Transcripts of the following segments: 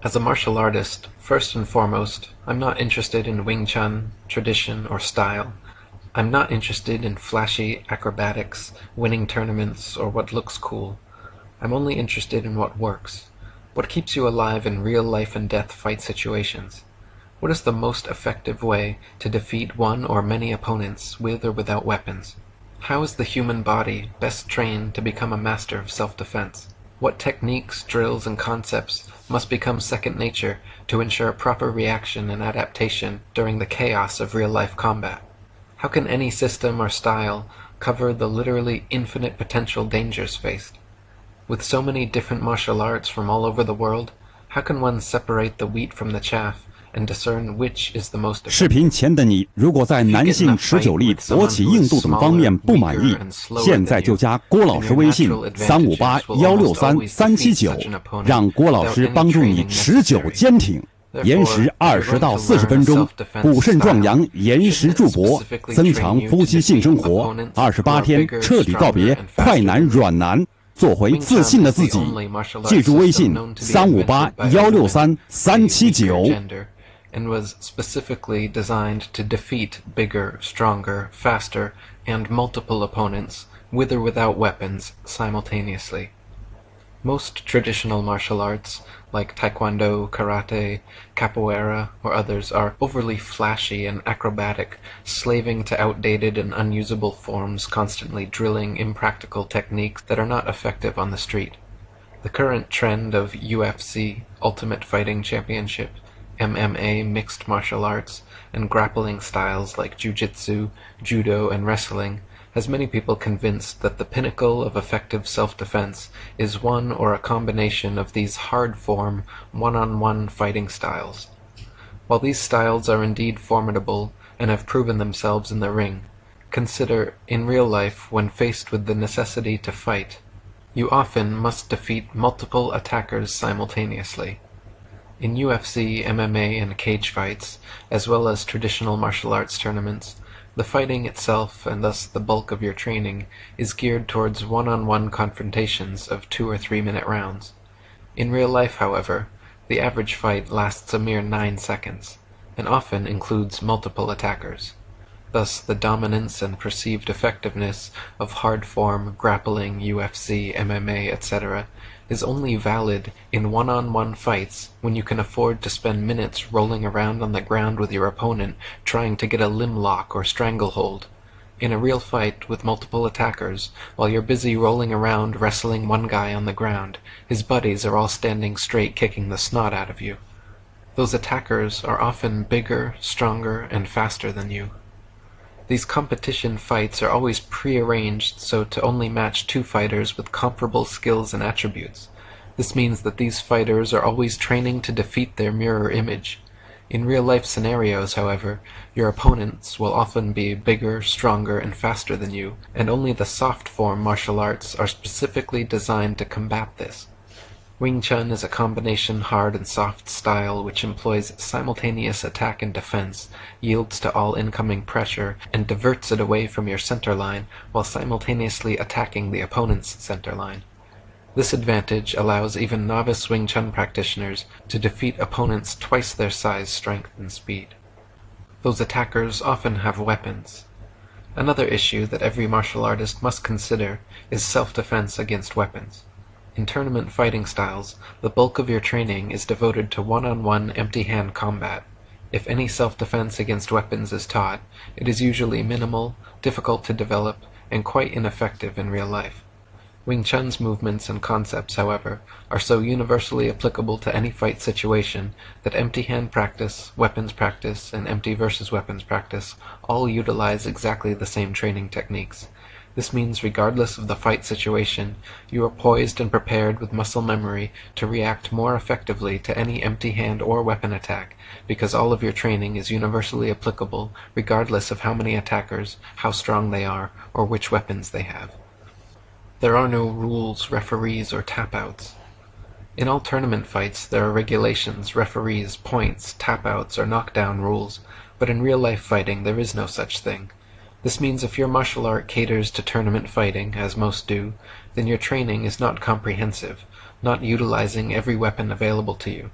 As a martial artist, first and foremost, I'm not interested in Wing Chun, tradition, or style. I'm not interested in flashy acrobatics, winning tournaments, or what looks cool. I'm only interested in what works. What keeps you alive in real life and death fight situations? What is the most effective way to defeat one or many opponents with or without weapons? How is the human body best trained to become a master of self-defense? What techniques, drills, and concepts must become second nature to ensure proper reaction and adaptation during the chaos of real-life combat? How can any system or style cover the literally infinite potential dangers faced? With so many different martial arts from all over the world, how can one separate the wheat from the chaff and discern which is the most effective? 视频前的你，如果在男性持久力、勃起硬度等方面不满意，现在就加郭老师微信358163379，让郭老师帮助你持久坚挺。延时20到40分钟，补肾壮阳，延时助勃，增强夫妻性生活。28天彻底告别快男软男，做回自信的自己。记住微信358163379。And was specifically designed to defeat bigger, stronger, faster, and multiple opponents, with or without weapons, simultaneously. Most traditional martial arts, like Taekwondo, Karate, Capoeira, or others, are overly flashy and acrobatic, slaving to outdated and unusable forms, constantly drilling impractical techniques that are not effective on the street. The current trend of UFC, Ultimate Fighting Championship, MMA mixed martial arts, and grappling styles like jiu-jitsu, judo, and wrestling has many people convinced that the pinnacle of effective self-defense is one or a combination of these hard-form, one-on-one fighting styles. While these styles are indeed formidable and have proven themselves in the ring, consider, in real life, when faced with the necessity to fight, you often must defeat multiple attackers simultaneously. In UFC, MMA, and cage fights, as well as traditional martial arts tournaments, the fighting itself, and thus the bulk of your training, is geared towards one-on-one confrontations of 2 or 3 minute rounds. In real life, however, the average fight lasts a mere 9 seconds, and often includes multiple attackers. Thus, the dominance and perceived effectiveness of hard-form, grappling, UFC, MMA, etc., is only valid in one-on-one fights when you can afford to spend minutes rolling around on the ground with your opponent trying to get a limb lock or stranglehold. In a real fight with multiple attackers, while you're busy rolling around wrestling one guy on the ground, his buddies are all standing straight kicking the snot out of you. Those attackers are often bigger, stronger, and faster than you. These competition fights are always pre-arranged so to only match 2 fighters with comparable skills and attributes. This means that these fighters are always training to defeat their mirror image. In real-life scenarios, however, your opponents will often be bigger, stronger, and faster than you, and only the soft-form martial arts are specifically designed to combat this. Wing Chun is a combination hard and soft style which employs simultaneous attack and defense, yields to all incoming pressure, and diverts it away from your center line while simultaneously attacking the opponent's center line. This advantage allows even novice Wing Chun practitioners to defeat opponents twice their size, strength, and speed. Those attackers often have weapons. Another issue that every martial artist must consider is self-defense against weapons. In tournament fighting styles, the bulk of your training is devoted to one-on-one empty-hand combat. If any self-defense against weapons is taught, it is usually minimal, difficult to develop, and quite ineffective in real life. Wing Chun's movements and concepts, however, are so universally applicable to any fight situation that empty-hand practice, weapons practice, and empty versus weapons practice all utilize exactly the same training techniques. This means regardless of the fight situation, you are poised and prepared with muscle memory to react more effectively to any empty hand or weapon attack, because all of your training is universally applicable regardless of how many attackers, how strong they are, or which weapons they have. There are no rules, referees, or tap-outs. In all tournament fights, there are regulations, referees, points, tap-outs, or knockdown rules, but in real-life fighting there is no such thing. This means if your martial art caters to tournament fighting, as most do, then your training is not comprehensive, not utilizing every weapon available to you.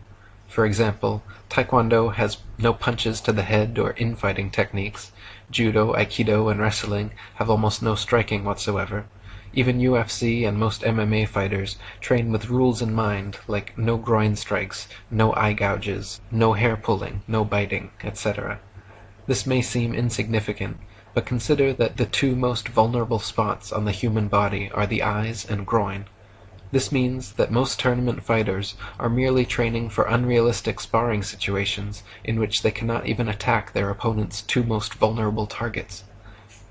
For example, Taekwondo has no punches to the head or infighting techniques. Judo, Aikido, and wrestling have almost no striking whatsoever. Even UFC and most MMA fighters train with rules in mind, like no groin strikes, no eye gouges, no hair pulling, no biting, etc. This may seem insignificant, but consider that the two most vulnerable spots on the human body are the eyes and groin. This means that most tournament fighters are merely training for unrealistic sparring situations in which they cannot even attack their opponent's two most vulnerable targets.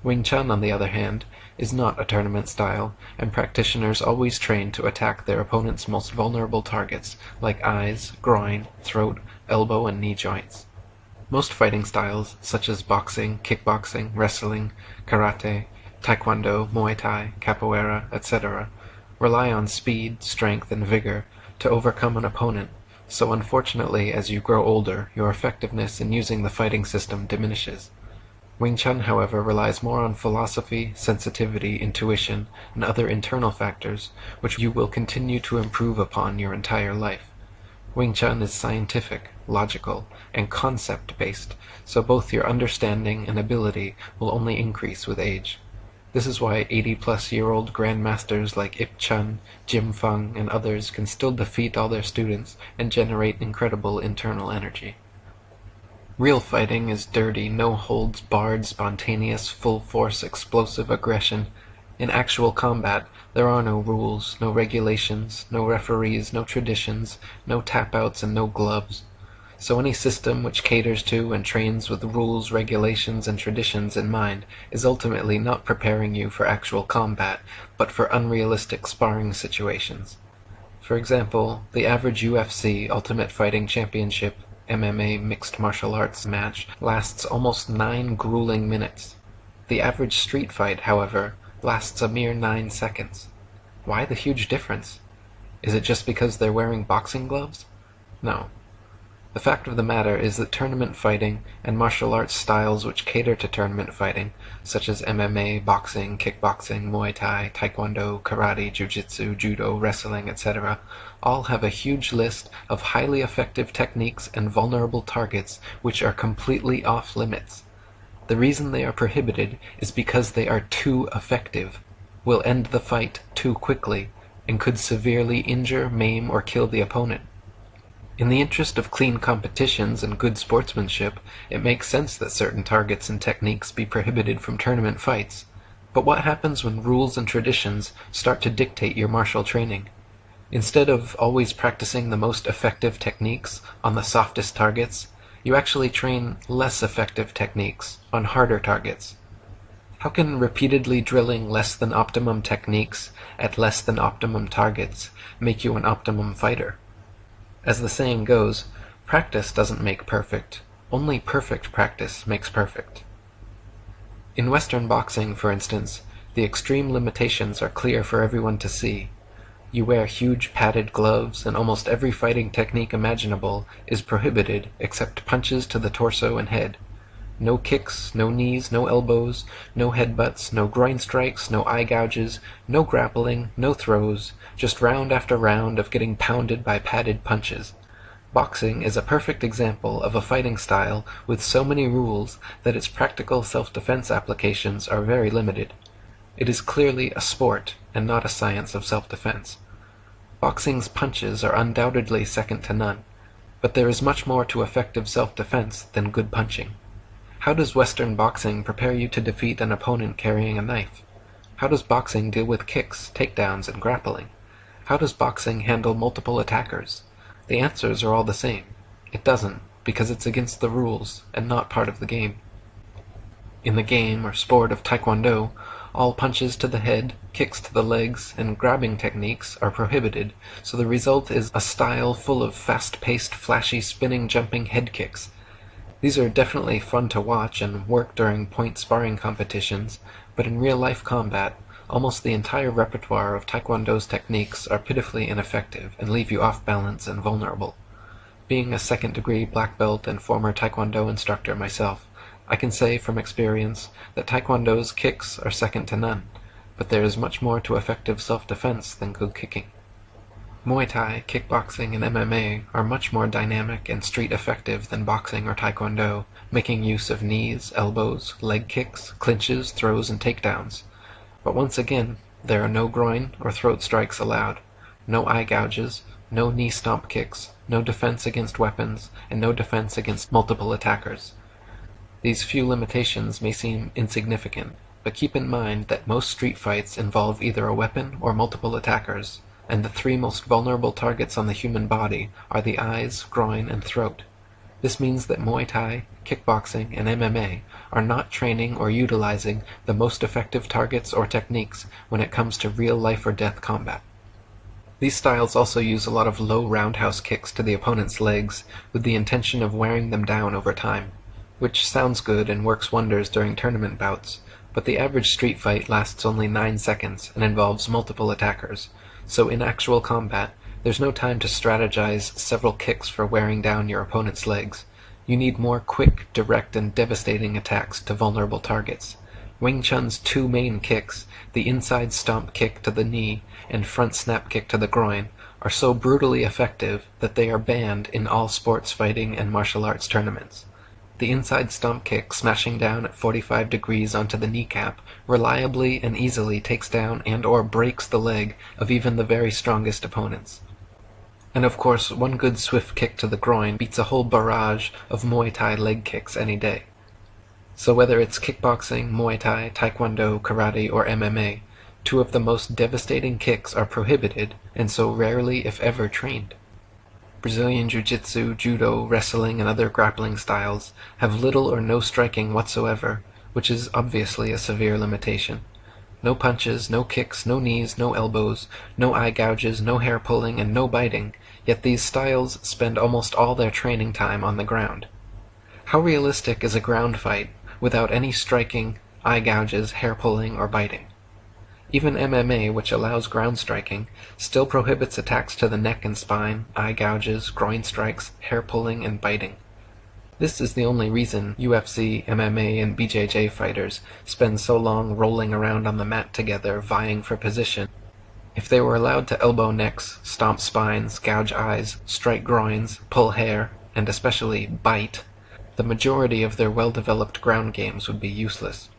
Wing Chun, on the other hand, is not a tournament style, and practitioners always train to attack their opponent's most vulnerable targets, like eyes, groin, throat, elbow, and knee joints. Most fighting styles, such as boxing, kickboxing, wrestling, karate, taekwondo, muay thai, capoeira, etc., rely on speed, strength, and vigor to overcome an opponent, so unfortunately as you grow older, your effectiveness in using the fighting system diminishes. Wing Chun, however, relies more on philosophy, sensitivity, intuition, and other internal factors, which you will continue to improve upon your entire life. Wing Chun is scientific, logical, and concept-based, so both your understanding and ability will only increase with age. This is why 80-plus-year-old grandmasters like Ip Chun, Jim Fung, and others can still defeat all their students and generate incredible internal energy. Real fighting is dirty, no-holds-barred, spontaneous, full-force, explosive aggression. In actual combat, there are no rules, no regulations, no referees, no traditions, no tap-outs, and no gloves. So any system which caters to and trains with rules, regulations, and traditions in mind is ultimately not preparing you for actual combat, but for unrealistic sparring situations. For example, the average UFC Ultimate Fighting Championship MMA mixed martial arts match lasts almost 9 grueling minutes. The average street fight, however, lasts a mere 9 seconds. Why the huge difference? Is it just because they're wearing boxing gloves? No. The fact of the matter is that tournament fighting and martial arts styles which cater to tournament fighting, such as MMA, boxing, kickboxing, Muay Thai, Taekwondo, karate, jiu-jitsu, judo, wrestling, etc., all have a huge list of highly effective techniques and vulnerable targets which are completely off limits. The reason they are prohibited is because they are too effective, will end the fight too quickly, and could severely injure, maim, or kill the opponent. In the interest of clean competitions and good sportsmanship, it makes sense that certain targets and techniques be prohibited from tournament fights. But what happens when rules and traditions start to dictate your martial training? Instead of always practicing the most effective techniques on the softest targets, you actually train less effective techniques on harder targets. How can repeatedly drilling less than optimum techniques at less than optimum targets make you an optimum fighter? As the saying goes, practice doesn't make perfect, only perfect practice makes perfect. In Western boxing, for instance, the extreme limitations are clear for everyone to see. You wear huge padded gloves, and almost every fighting technique imaginable is prohibited except punches to the torso and head. No kicks, no knees, no elbows, no headbutts, no groin strikes, no eye gouges, no grappling, no throws, just round after round of getting pounded by padded punches. Boxing is a perfect example of a fighting style with so many rules that its practical self-defense applications are very limited. It is clearly a sport and not a science of self-defense. Boxing's punches are undoubtedly second to none, but there is much more to effective self-defense than good punching. How does Western boxing prepare you to defeat an opponent carrying a knife? How does boxing deal with kicks, takedowns, and grappling? How does boxing handle multiple attackers? The answers are all the same. It doesn't, because it's against the rules and not part of the game. In the game or sport of Taekwondo, all punches to the head, kicks to the legs, and grabbing techniques are prohibited, so the result is a style full of fast-paced, flashy, spinning, jumping head kicks. These are definitely fun to watch and work during point sparring competitions, but in real-life combat, almost the entire repertoire of Taekwondo's techniques are pitifully ineffective and leave you off balance and vulnerable. Being a second-degree black belt and former Taekwondo instructor myself, I can say from experience that Taekwondo's kicks are second to none, but there is much more to effective self-defense than good kicking. Muay Thai, kickboxing, and MMA are much more dynamic and street effective than boxing or taekwondo, making use of knees, elbows, leg kicks, clinches, throws, and takedowns. But once again, there are no groin or throat strikes allowed, no eye gouges, no knee stomp kicks, no defense against weapons, and no defense against multiple attackers. These few limitations may seem insignificant, but keep in mind that most street fights involve either a weapon or multiple attackers, and the three most vulnerable targets on the human body are the eyes, groin, and throat. This means that Muay Thai, kickboxing, and MMA are not training or utilizing the most effective targets or techniques when it comes to real life or death combat. These styles also use a lot of low roundhouse kicks to the opponent's legs with the intention of wearing them down over time, which sounds good and works wonders during tournament bouts, but the average street fight lasts only 9 seconds and involves multiple attackers, so in actual combat, there's no time to strategize several kicks for wearing down your opponent's legs. You need more quick, direct, and devastating attacks to vulnerable targets. Wing Chun's two main kicks, the inside stomp kick to the knee and front snap kick to the groin, are so brutally effective that they are banned in all sports fighting and martial arts tournaments. The inside stomp kick, smashing down at 45 degrees onto the kneecap, reliably and easily takes down and or breaks the leg of even the very strongest opponents. And of course, one good swift kick to the groin beats a whole barrage of Muay Thai leg kicks any day. So whether it's kickboxing, Muay Thai, Taekwondo, Karate, or MMA, two of the most devastating kicks are prohibited and so rarely if ever trained. Brazilian Jiu-Jitsu, Judo, wrestling, and other grappling styles have little or no striking whatsoever, which is obviously a severe limitation. No punches, no kicks, no knees, no elbows, no eye gouges, no hair pulling, and no biting, yet these styles spend almost all their training time on the ground. How realistic is a ground fight without any striking, eye gouges, hair pulling, or biting? Even MMA, which allows ground striking, still prohibits attacks to the neck and spine, eye gouges, groin strikes, hair pulling, and biting. This is the only reason UFC, MMA, and BJJ fighters spend so long rolling around on the mat together vying for position. If they were allowed to elbow necks, stomp spines, gouge eyes, strike groins, pull hair, and especially bite, the majority of their well-developed ground games would be useless.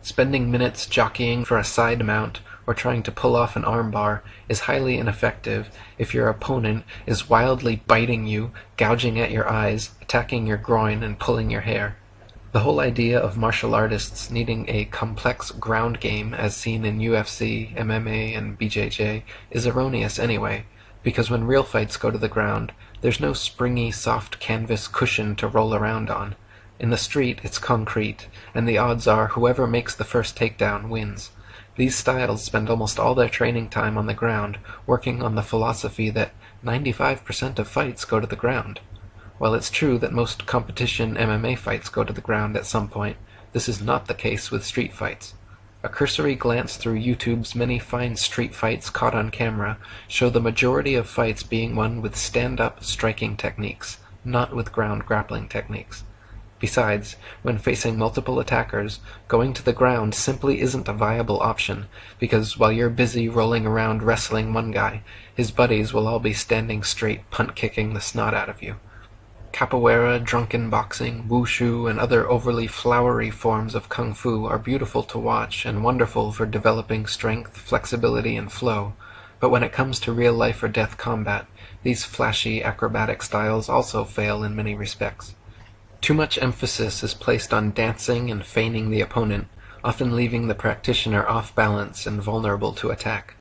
Spending minutes jockeying for a side mount or trying to pull off an armbar is highly ineffective if your opponent is wildly biting you, gouging at your eyes, attacking your groin, and pulling your hair. The whole idea of martial artists needing a complex ground game as seen in UFC, MMA, and BJJ is erroneous anyway, because when real fights go to the ground, there's no springy, soft canvas cushion to roll around on. In the street, it's concrete, and the odds are whoever makes the first takedown wins. These styles spend almost all their training time on the ground, working on the philosophy that 95% of fights go to the ground. While it's true that most competition MMA fights go to the ground at some point, this is not the case with street fights. A cursory glance through YouTube's many fine street fights caught on camera show the majority of fights being won with stand-up striking techniques, not with ground grappling techniques. Besides, when facing multiple attackers, going to the ground simply isn't a viable option, because while you're busy rolling around wrestling one guy, his buddies will all be standing straight punt-kicking the snot out of you. Capoeira, drunken boxing, wushu, and other overly flowery forms of kung fu are beautiful to watch and wonderful for developing strength, flexibility, and flow, but when it comes to real life or death combat, these flashy acrobatic styles also fail in many respects. Too much emphasis is placed on dancing and feigning the opponent, often leaving the practitioner off balance and vulnerable to attack.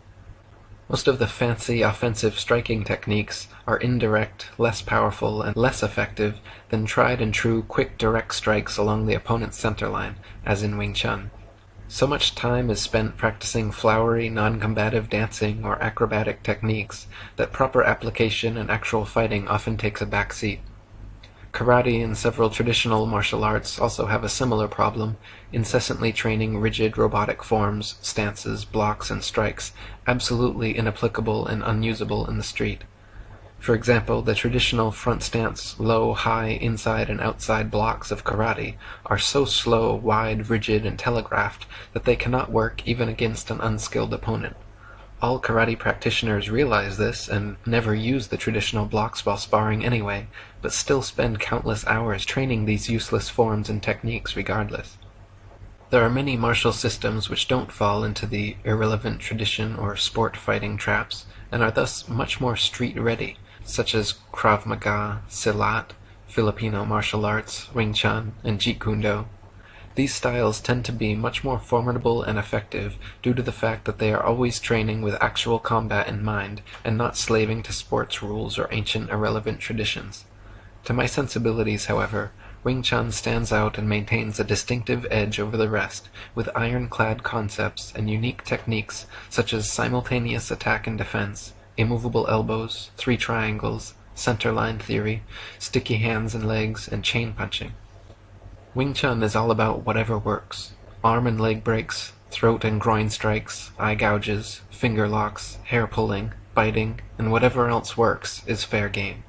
Most of the fancy offensive striking techniques are indirect, less powerful, and less effective than tried and true quick direct strikes along the opponent's center line, as in Wing Chun. So much time is spent practicing flowery, non-combative dancing or acrobatic techniques that proper application and actual fighting often takes a back seat. Karate and several traditional martial arts also have a similar problem, incessantly training rigid robotic forms, stances, blocks, and strikes, absolutely inapplicable and unusable in the street. For example, the traditional front stance, low, high, inside, and outside blocks of karate are so slow, wide, rigid, and telegraphed that they cannot work even against an unskilled opponent. All karate practitioners realize this and never use the traditional blocks while sparring anyway, but still spend countless hours training these useless forms and techniques regardless. There are many martial systems which don't fall into the irrelevant tradition or sport fighting traps, and are thus much more street-ready, such as Krav Maga, Silat, Filipino martial arts, Wing Chun, and Jeet Kune Do. These styles tend to be much more formidable and effective due to the fact that they are always training with actual combat in mind and not slaving to sports rules or ancient irrelevant traditions. To my sensibilities, however, Wing Chun stands out and maintains a distinctive edge over the rest, with ironclad concepts and unique techniques such as simultaneous attack and defense, immovable elbows, 3 triangles, center line theory, sticky hands and legs, and chain punching. Wing Chun is all about whatever works. Arm and leg breaks, throat and groin strikes, eye gouges, finger locks, hair pulling, biting, and whatever else works is fair game.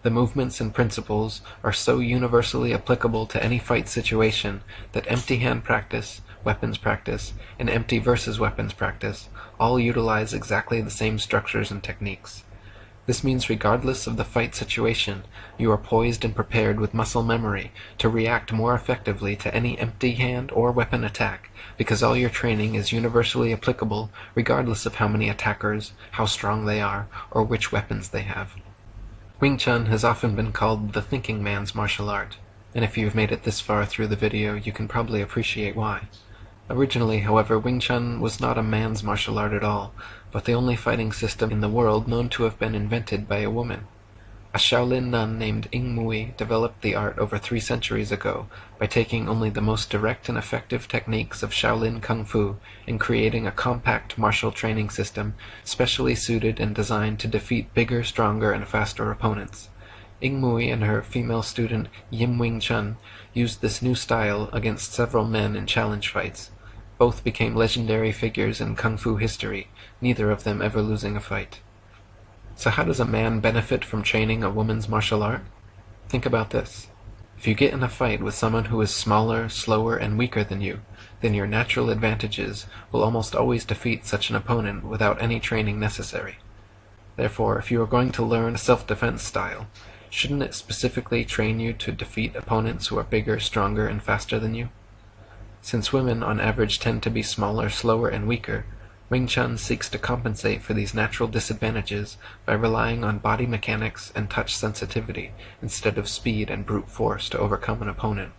The movements and principles are so universally applicable to any fight situation that empty hand practice, weapons practice, and empty versus weapons practice all utilize exactly the same structures and techniques. This means regardless of the fight situation, you are poised and prepared with muscle memory to react more effectively to any empty hand or weapon attack, because all your training is universally applicable regardless of how many attackers, how strong they are, or which weapons they have. Wing Chun has often been called the thinking man's martial art, and if you've made it this far through the video, you can probably appreciate why. Originally, however, Wing Chun was not a man's martial art at all, but the only fighting system in the world known to have been invented by a woman. A Shaolin nun named Ying Mui developed the art over 3 centuries ago by taking only the most direct and effective techniques of Shaolin Kung Fu and creating a compact martial training system specially suited and designed to defeat bigger, stronger, and faster opponents. Ying Mui and her female student Yim Wing Chun used this new style against several men in challenge fights. Both became legendary figures in Kung Fu history, neither of them ever losing a fight. So how does a man benefit from training a woman's martial art? Think about this. If you get in a fight with someone who is smaller, slower, and weaker than you, then your natural advantages will almost always defeat such an opponent without any training necessary. Therefore, if you are going to learn a self-defense style, shouldn't it specifically train you to defeat opponents who are bigger, stronger, and faster than you? Since women on average tend to be smaller, slower, and weaker, Wing Chun seeks to compensate for these natural disadvantages by relying on body mechanics and touch sensitivity instead of speed and brute force to overcome an opponent.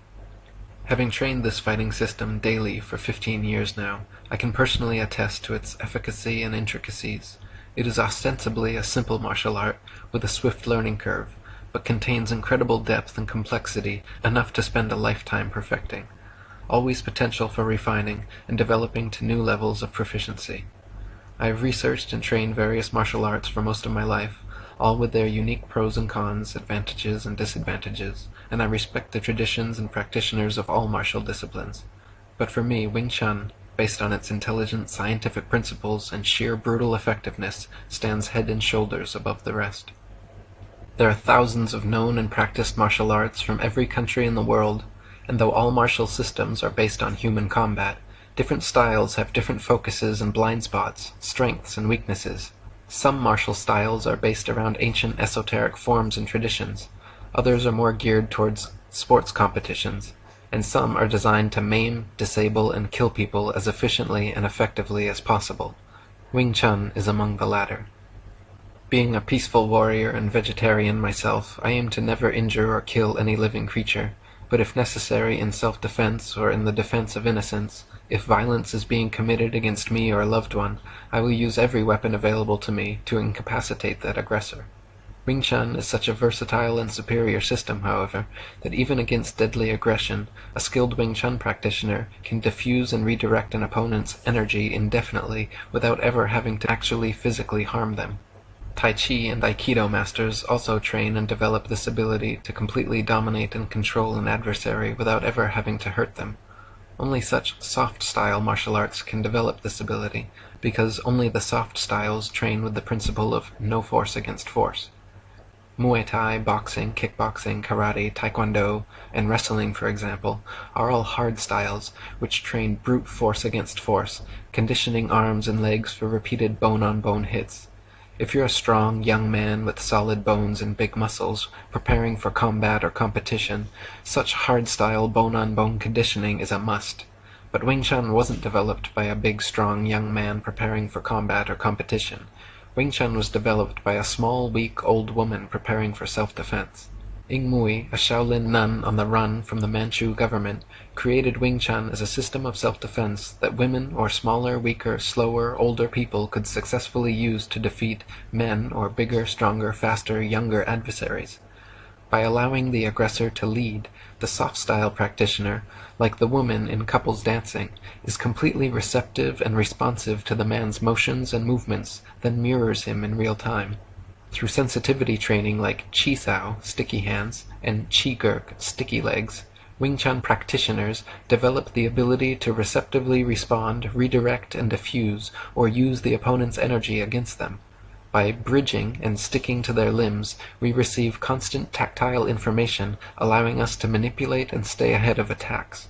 Having trained this fighting system daily for 15 years now, I can personally attest to its efficacy and intricacies. It is ostensibly a simple martial art with a swift learning curve, but contains incredible depth and complexity enough to spend a lifetime perfecting. Always potential for refining and developing to new levels of proficiency. I have researched and trained various martial arts for most of my life, all with their unique pros and cons, advantages and disadvantages, and I respect the traditions and practitioners of all martial disciplines. But for me, Wing Chun, based on its intelligent scientific principles and sheer brutal effectiveness, stands head and shoulders above the rest. There are thousands of known and practiced martial arts from every country in the world, and though all martial systems are based on human combat, different styles have different focuses and blind spots, strengths and weaknesses. Some martial styles are based around ancient esoteric forms and traditions, others are more geared towards sports competitions, and some are designed to maim, disable, and kill people as efficiently and effectively as possible. Wing Chun is among the latter. Being a peaceful warrior and vegetarian myself, I aim to never injure or kill any living creature, but if necessary in self-defense or in the defense of innocence, if violence is being committed against me or a loved one, I will use every weapon available to me to incapacitate that aggressor. Wing Chun is such a versatile and superior system, however, that even against deadly aggression, a skilled Wing Chun practitioner can diffuse and redirect an opponent's energy indefinitely without ever having to actually physically harm them. Tai Chi and Aikido masters also train and develop this ability to completely dominate and control an adversary without ever having to hurt them. Only such soft-style martial arts can develop this ability, because only the soft styles train with the principle of no force against force. Muay Thai, boxing, kickboxing, karate, taekwondo, and wrestling, for example, are all hard styles which train brute force against force, conditioning arms and legs for repeated bone-on-bone hits. If you're a strong, young man with solid bones and big muscles, preparing for combat or competition, such hard-style bone-on-bone conditioning is a must. But Wing Chun wasn't developed by a big, strong young man preparing for combat or competition. Wing Chun was developed by a small, weak, old woman preparing for self-defense. Ing Mui, a Shaolin nun on the run from the Manchu government, created Wing Chun as a system of self-defense that women or smaller, weaker, slower, older people could successfully use to defeat men or bigger, stronger, faster, younger adversaries. By allowing the aggressor to lead, the soft-style practitioner, like the woman in couples dancing, is completely receptive and responsive to the man's motions and movements, then mirrors him in real time. Through sensitivity training like Chi Sao, sticky hands, and Chi Gurk, sticky legs, Wing Chun practitioners develop the ability to receptively respond, redirect, and diffuse, or use the opponent's energy against them. By bridging and sticking to their limbs, we receive constant tactile information, allowing us to manipulate and stay ahead of attacks.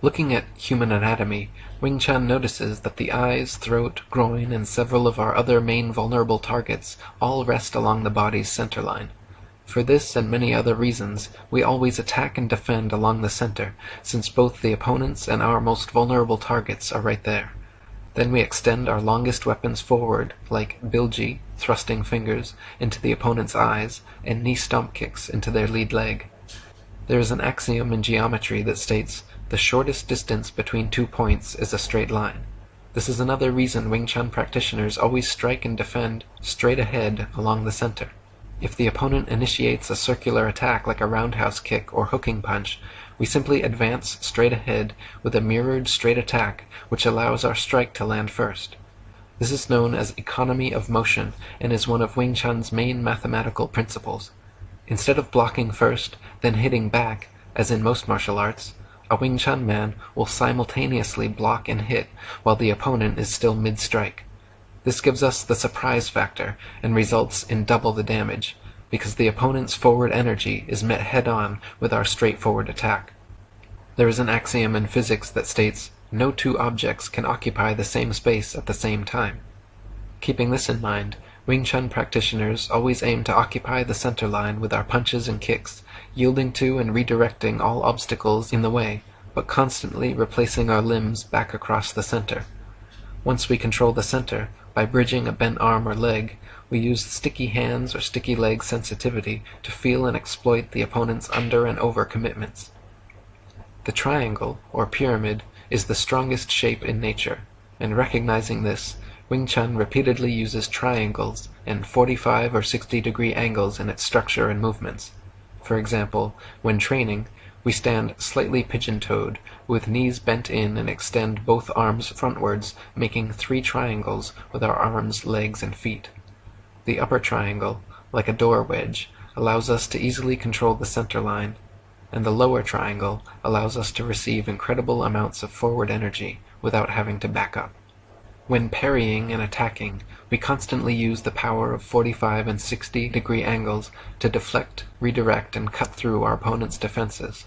Looking at human anatomy, Wing Chun notices that the eyes, throat, groin, and several of our other main vulnerable targets all rest along the body's center line. For this and many other reasons, we always attack and defend along the center, since both the opponent's and our most vulnerable targets are right there. Then we extend our longest weapons forward, like bilji, thrusting fingers, into the opponent's eyes, and knee stomp kicks into their lead leg. There is an axiom in geometry that states, the shortest distance between 2 points is a straight line. This is another reason Wing Chun practitioners always strike and defend straight ahead along the center. If the opponent initiates a circular attack like a roundhouse kick or hooking punch, we simply advance straight ahead with a mirrored straight attack which allows our strike to land first. This is known as economy of motion and is one of Wing Chun's main mathematical principles. Instead of blocking first, then hitting back, as in most martial arts, a Wing Chun man will simultaneously block and hit while the opponent is still mid-strike. This gives us the surprise factor and results in double the damage, because the opponent's forward energy is met head-on with our straightforward attack. There is an axiom in physics that states, no two objects can occupy the same space at the same time. Keeping this in mind, Wing Chun practitioners always aim to occupy the center line with our punches and kicks, yielding to and redirecting all obstacles in the way, but constantly replacing our limbs back across the center. Once we control the center, by bridging a bent arm or leg, we use sticky hands or sticky leg sensitivity to feel and exploit the opponent's under and over commitments. The triangle, or pyramid, is the strongest shape in nature, and recognizing this, Wing Chun repeatedly uses triangles and 45 or 60-degree angles in its structure and movements. For example, when training, we stand slightly pigeon-toed, with knees bent in and extend both arms frontwards, making 3 triangles with our arms, legs, and feet. The upper triangle, like a door wedge, allows us to easily control the center line, and the lower triangle allows us to receive incredible amounts of forward energy without having to back up. When parrying and attacking, we constantly use the power of 45 and 60-degree angles to deflect, redirect, and cut through our opponent's defenses.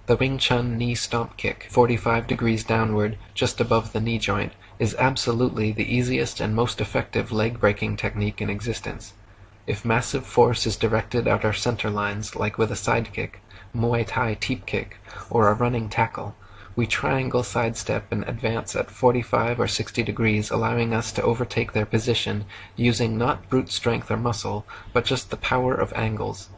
The Wing Chun knee stomp kick, 45 degrees downward, just above the knee joint, is absolutely the easiest and most effective leg-breaking technique in existence. If massive force is directed at our center lines, like with a side kick, Muay Thai teep kick, or a running tackle, we triangle sidestep and advance at 45 or 60 degrees, allowing us to overtake their position using not brute strength or muscle, but just the power of angles.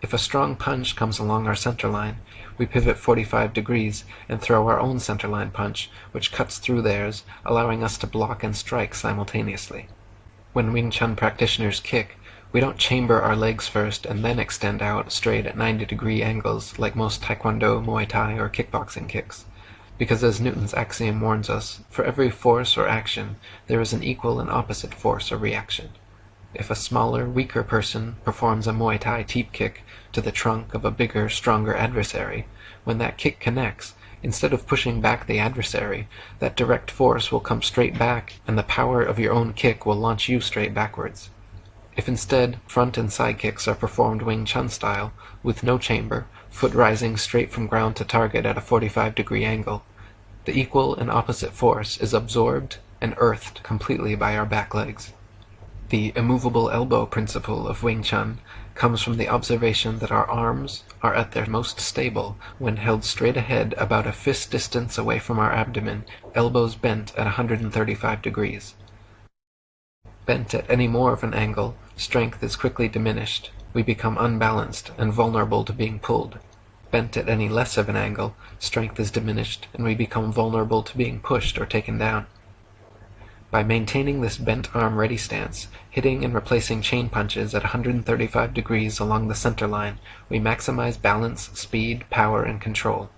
If a strong punch comes along our center line, we pivot 45 degrees and throw our own center line punch, which cuts through theirs, allowing us to block and strike simultaneously. When Wing Chun practitioners kick, we don't chamber our legs first and then extend out straight at 90-degree angles like most Taekwondo, Muay Thai, or kickboxing kicks. Because as Newton's axiom warns us, for every force or action, there is an equal and opposite force or reaction. If a smaller, weaker person performs a Muay Thai teep kick to the trunk of a bigger, stronger adversary, when that kick connects, instead of pushing back the adversary, that direct force will come straight back, and the power of your own kick will launch you straight backwards. If instead front and side kicks are performed Wing Chun style, with no chamber, foot rising straight from ground to target at a 45-degree angle, the equal and opposite force is absorbed and earthed completely by our back legs. The immovable elbow principle of Wing Chun comes from the observation that our arms are at their most stable when held straight ahead about a fist distance away from our abdomen, elbows bent at 135 degrees. Bent at any more of an angle, strength is quickly diminished. We become unbalanced and vulnerable to being pulled. Bent at any less of an angle, strength is diminished and we become vulnerable to being pushed or taken down. By maintaining this bent arm ready stance, hitting and replacing chain punches at 135 degrees along the center line, we maximize balance, speed, power, and control.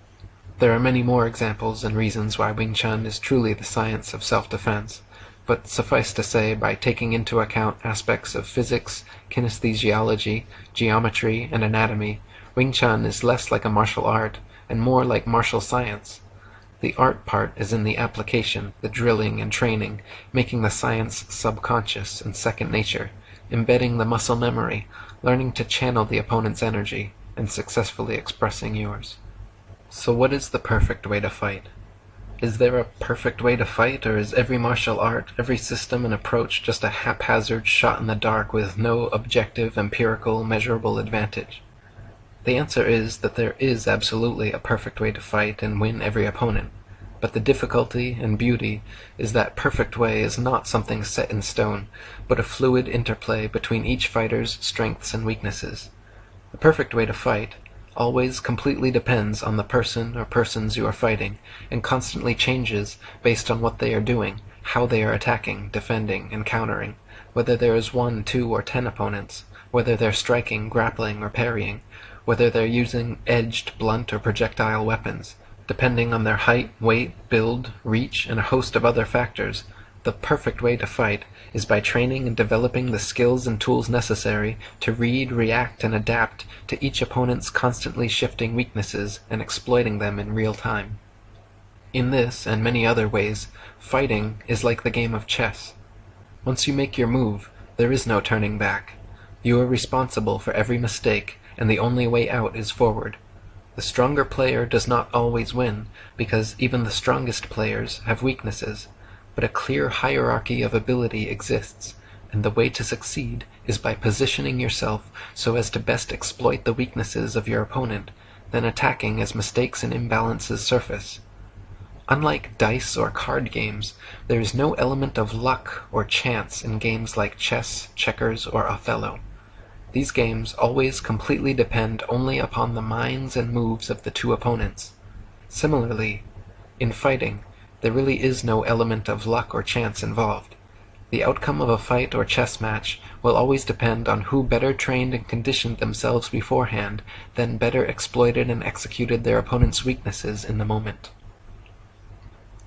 There are many more examples and reasons why Wing Chun is truly the science of self-defense, but suffice to say, by taking into account aspects of physics, kinesthesiology, geometry, and anatomy, Wing Chun is less like a martial art and more like martial science. The art part is in the application, the drilling and training, making the science subconscious and second nature, embedding the muscle memory, learning to channel the opponent's energy, and successfully expressing yours. So what is the perfect way to fight? Is there a perfect way to fight, or is every martial art, every system and approach just a haphazard shot in the dark with no objective, empirical, measurable advantage? The answer is that there is absolutely a perfect way to fight and win every opponent, but the difficulty and beauty is that perfect way is not something set in stone, but a fluid interplay between each fighter's strengths and weaknesses. The perfect way to fight always completely depends on the person or persons you are fighting, and constantly changes based on what they are doing, how they are attacking, defending, and countering, whether there is 1, 2, or 10 opponents, whether they're striking, grappling, or parrying, whether they're using edged, blunt, or projectile weapons. Depending on their height, weight, build, reach, and a host of other factors, the perfect way to fight is by training and developing the skills and tools necessary to read, react, and adapt to each opponent's constantly shifting weaknesses and exploiting them in real time. In this and many other ways, fighting is like the game of chess. Once you make your move, there is no turning back. You are responsible for every mistake, and the only way out is forward. The stronger player does not always win, because even the strongest players have weaknesses, but a clear hierarchy of ability exists, and the way to succeed is by positioning yourself so as to best exploit the weaknesses of your opponent, then attacking as mistakes and imbalances surface. Unlike dice or card games, there is no element of luck or chance in games like chess, checkers, or Othello. These games always completely depend only upon the minds and moves of the two opponents. Similarly, in fighting, there really is no element of luck or chance involved. The outcome of a fight or chess match will always depend on who better trained and conditioned themselves beforehand, then better exploited and executed their opponent's weaknesses in the moment.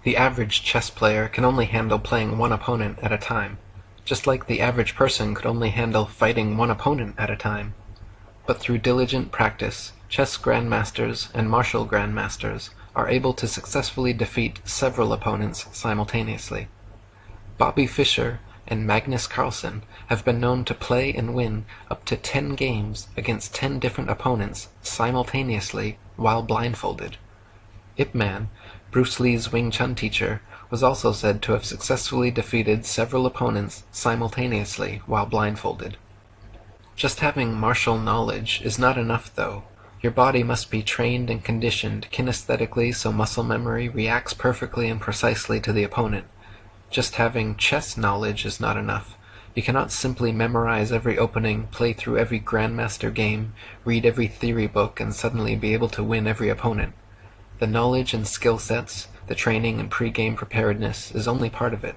The average chess player can only handle playing one opponent at a time, just like the average person could only handle fighting one opponent at a time. But through diligent practice, chess grandmasters and martial grandmasters are able to successfully defeat several opponents simultaneously. Bobby Fischer and Magnus Carlsen have been known to play and win up to 10 games against 10 different opponents simultaneously while blindfolded. Ip Man, Bruce Lee's Wing Chun teacher, was also said to have successfully defeated several opponents simultaneously while blindfolded. Just having martial knowledge is not enough, though. Your body must be trained and conditioned kinesthetically so muscle memory reacts perfectly and precisely to the opponent. Just having chess knowledge is not enough. You cannot simply memorize every opening, play through every grandmaster game, read every theory book, and suddenly be able to win every opponent. The knowledge and skill sets, the training and pre-game preparedness is only part of it.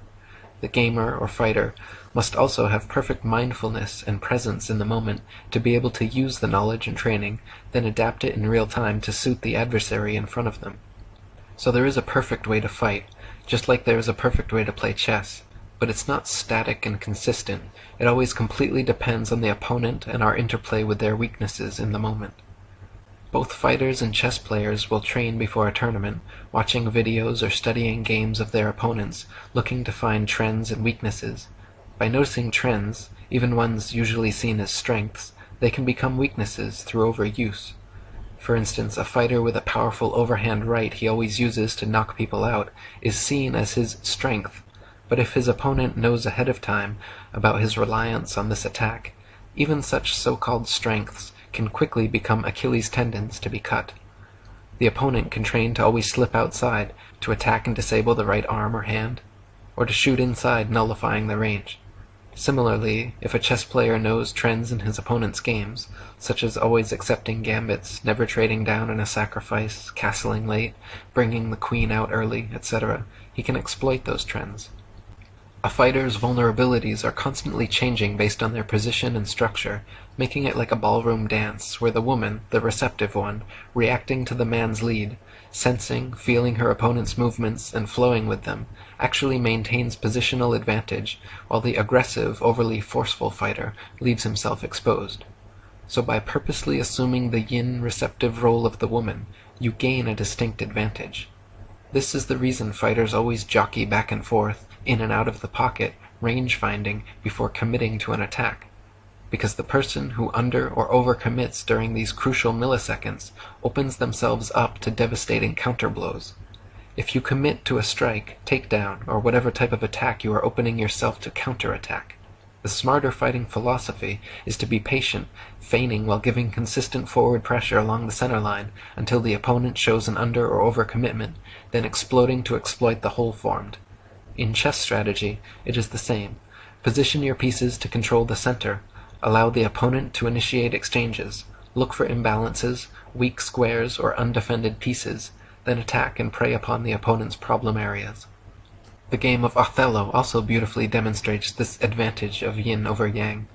The gamer or fighter must also have perfect mindfulness and presence in the moment to be able to use the knowledge and training, then adapt it in real time to suit the adversary in front of them. So there is a perfect way to fight, just like there is a perfect way to play chess, but it's not static and consistent. It always completely depends on the opponent and our interplay with their weaknesses in the moment. Both fighters and chess players will train before a tournament, watching videos or studying games of their opponents, looking to find trends and weaknesses. By noticing trends, even ones usually seen as strengths, they can become weaknesses through overuse. For instance, a fighter with a powerful overhand right he always uses to knock people out is seen as his strength, but if his opponent knows ahead of time about his reliance on this attack, even such so-called strengths can quickly become Achilles tendons to be cut. The opponent can train to always slip outside to attack and disable the right arm or hand, or to shoot inside, nullifying the range. Similarly, if a chess player knows trends in his opponent's games, such as always accepting gambits, never trading down in a sacrifice, castling late, bringing the queen out early, etc., he can exploit those trends. A fighter's vulnerabilities are constantly changing based on their position and structure, making it like a ballroom dance, where the woman, the receptive one, reacting to the man's lead, sensing, feeling her opponent's movements, and flowing with them, actually maintains positional advantage, while the aggressive, overly forceful fighter leaves himself exposed. So by purposely assuming the yin receptive role of the woman, you gain a distinct advantage. This is the reason fighters always jockey back and forth, in and out of the pocket, range finding, before committing to an attack. Because the person who under or overcommits during these crucial milliseconds opens themselves up to devastating counterblows. If you commit to a strike, takedown, or whatever type of attack, you are opening yourself to counterattack. The smarter fighting philosophy is to be patient, feigning while giving consistent forward pressure along the center line until the opponent shows an under or overcommitment, then exploding to exploit the hole formed. In chess strategy, it is the same. Position your pieces to control the center, allow the opponent to initiate exchanges, look for imbalances, weak squares, or undefended pieces, then attack and prey upon the opponent's problem areas. The game of Othello also beautifully demonstrates this advantage of yin over yang.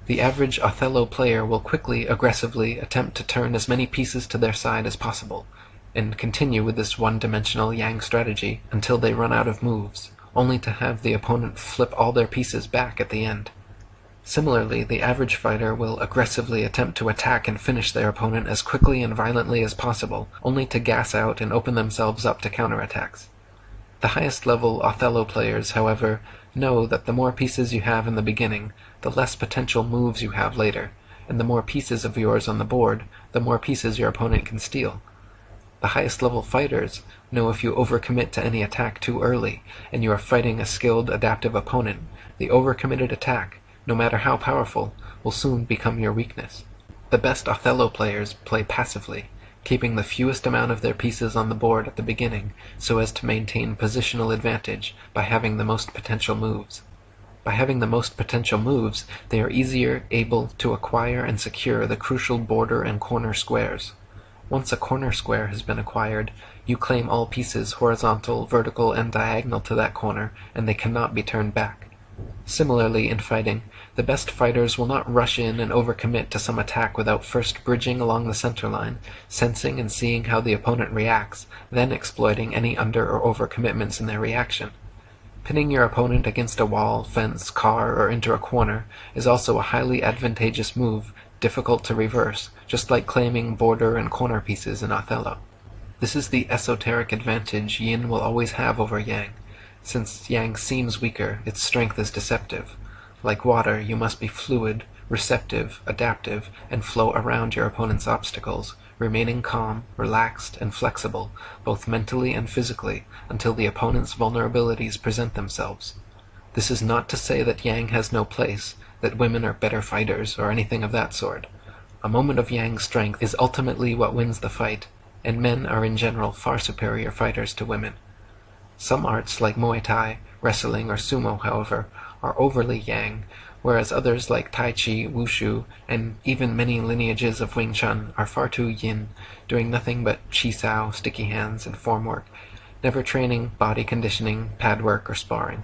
The average Othello player will quickly, aggressively attempt to turn as many pieces to their side as possible, and continue with this one-dimensional yang strategy until they run out of moves, only to have the opponent flip all their pieces back at the end. Similarly, the average fighter will aggressively attempt to attack and finish their opponent as quickly and violently as possible, only to gas out and open themselves up to counterattacks. The highest level Othello players, however, know that the more pieces you have in the beginning, the less potential moves you have later, and the more pieces of yours on the board, the more pieces your opponent can steal. The highest level fighters know if you overcommit to any attack too early, and you are fighting a skilled, adaptive opponent, the overcommitted attack, no matter how powerful, will soon become your weakness. The best Othello players play passively, keeping the fewest amount of their pieces on the board at the beginning so as to maintain positional advantage by having the most potential moves. By having the most potential moves, they are easier able to acquire and secure the crucial border and corner squares. Once a corner square has been acquired, you claim all pieces horizontal, vertical, and diagonal to that corner, and they cannot be turned back. Similarly, in fighting, the best fighters will not rush in and overcommit to some attack without first bridging along the center line, sensing and seeing how the opponent reacts, then exploiting any under or overcommitments in their reaction. Pinning your opponent against a wall, fence, car, or into a corner is also a highly advantageous move, difficult to reverse, just like claiming border and corner pieces in Othello. This is the esoteric advantage yin will always have over yang. Since yang seems weaker, its strength is deceptive. Like water, you must be fluid, receptive, adaptive, and flow around your opponent's obstacles, remaining calm, relaxed, and flexible, both mentally and physically, until the opponent's vulnerabilities present themselves. This is not to say that yang has no place, that women are better fighters, or anything of that sort. A moment of yang strength is ultimately what wins the fight, and men are in general far superior fighters to women. Some arts like Muay Thai, wrestling, or sumo, however, are overly yang, whereas others like Tai Chi, Wushu, and even many lineages of Wing Chun are far too yin, doing nothing but chi sao, sticky hands, and form work, never training, body conditioning, pad work, or sparring.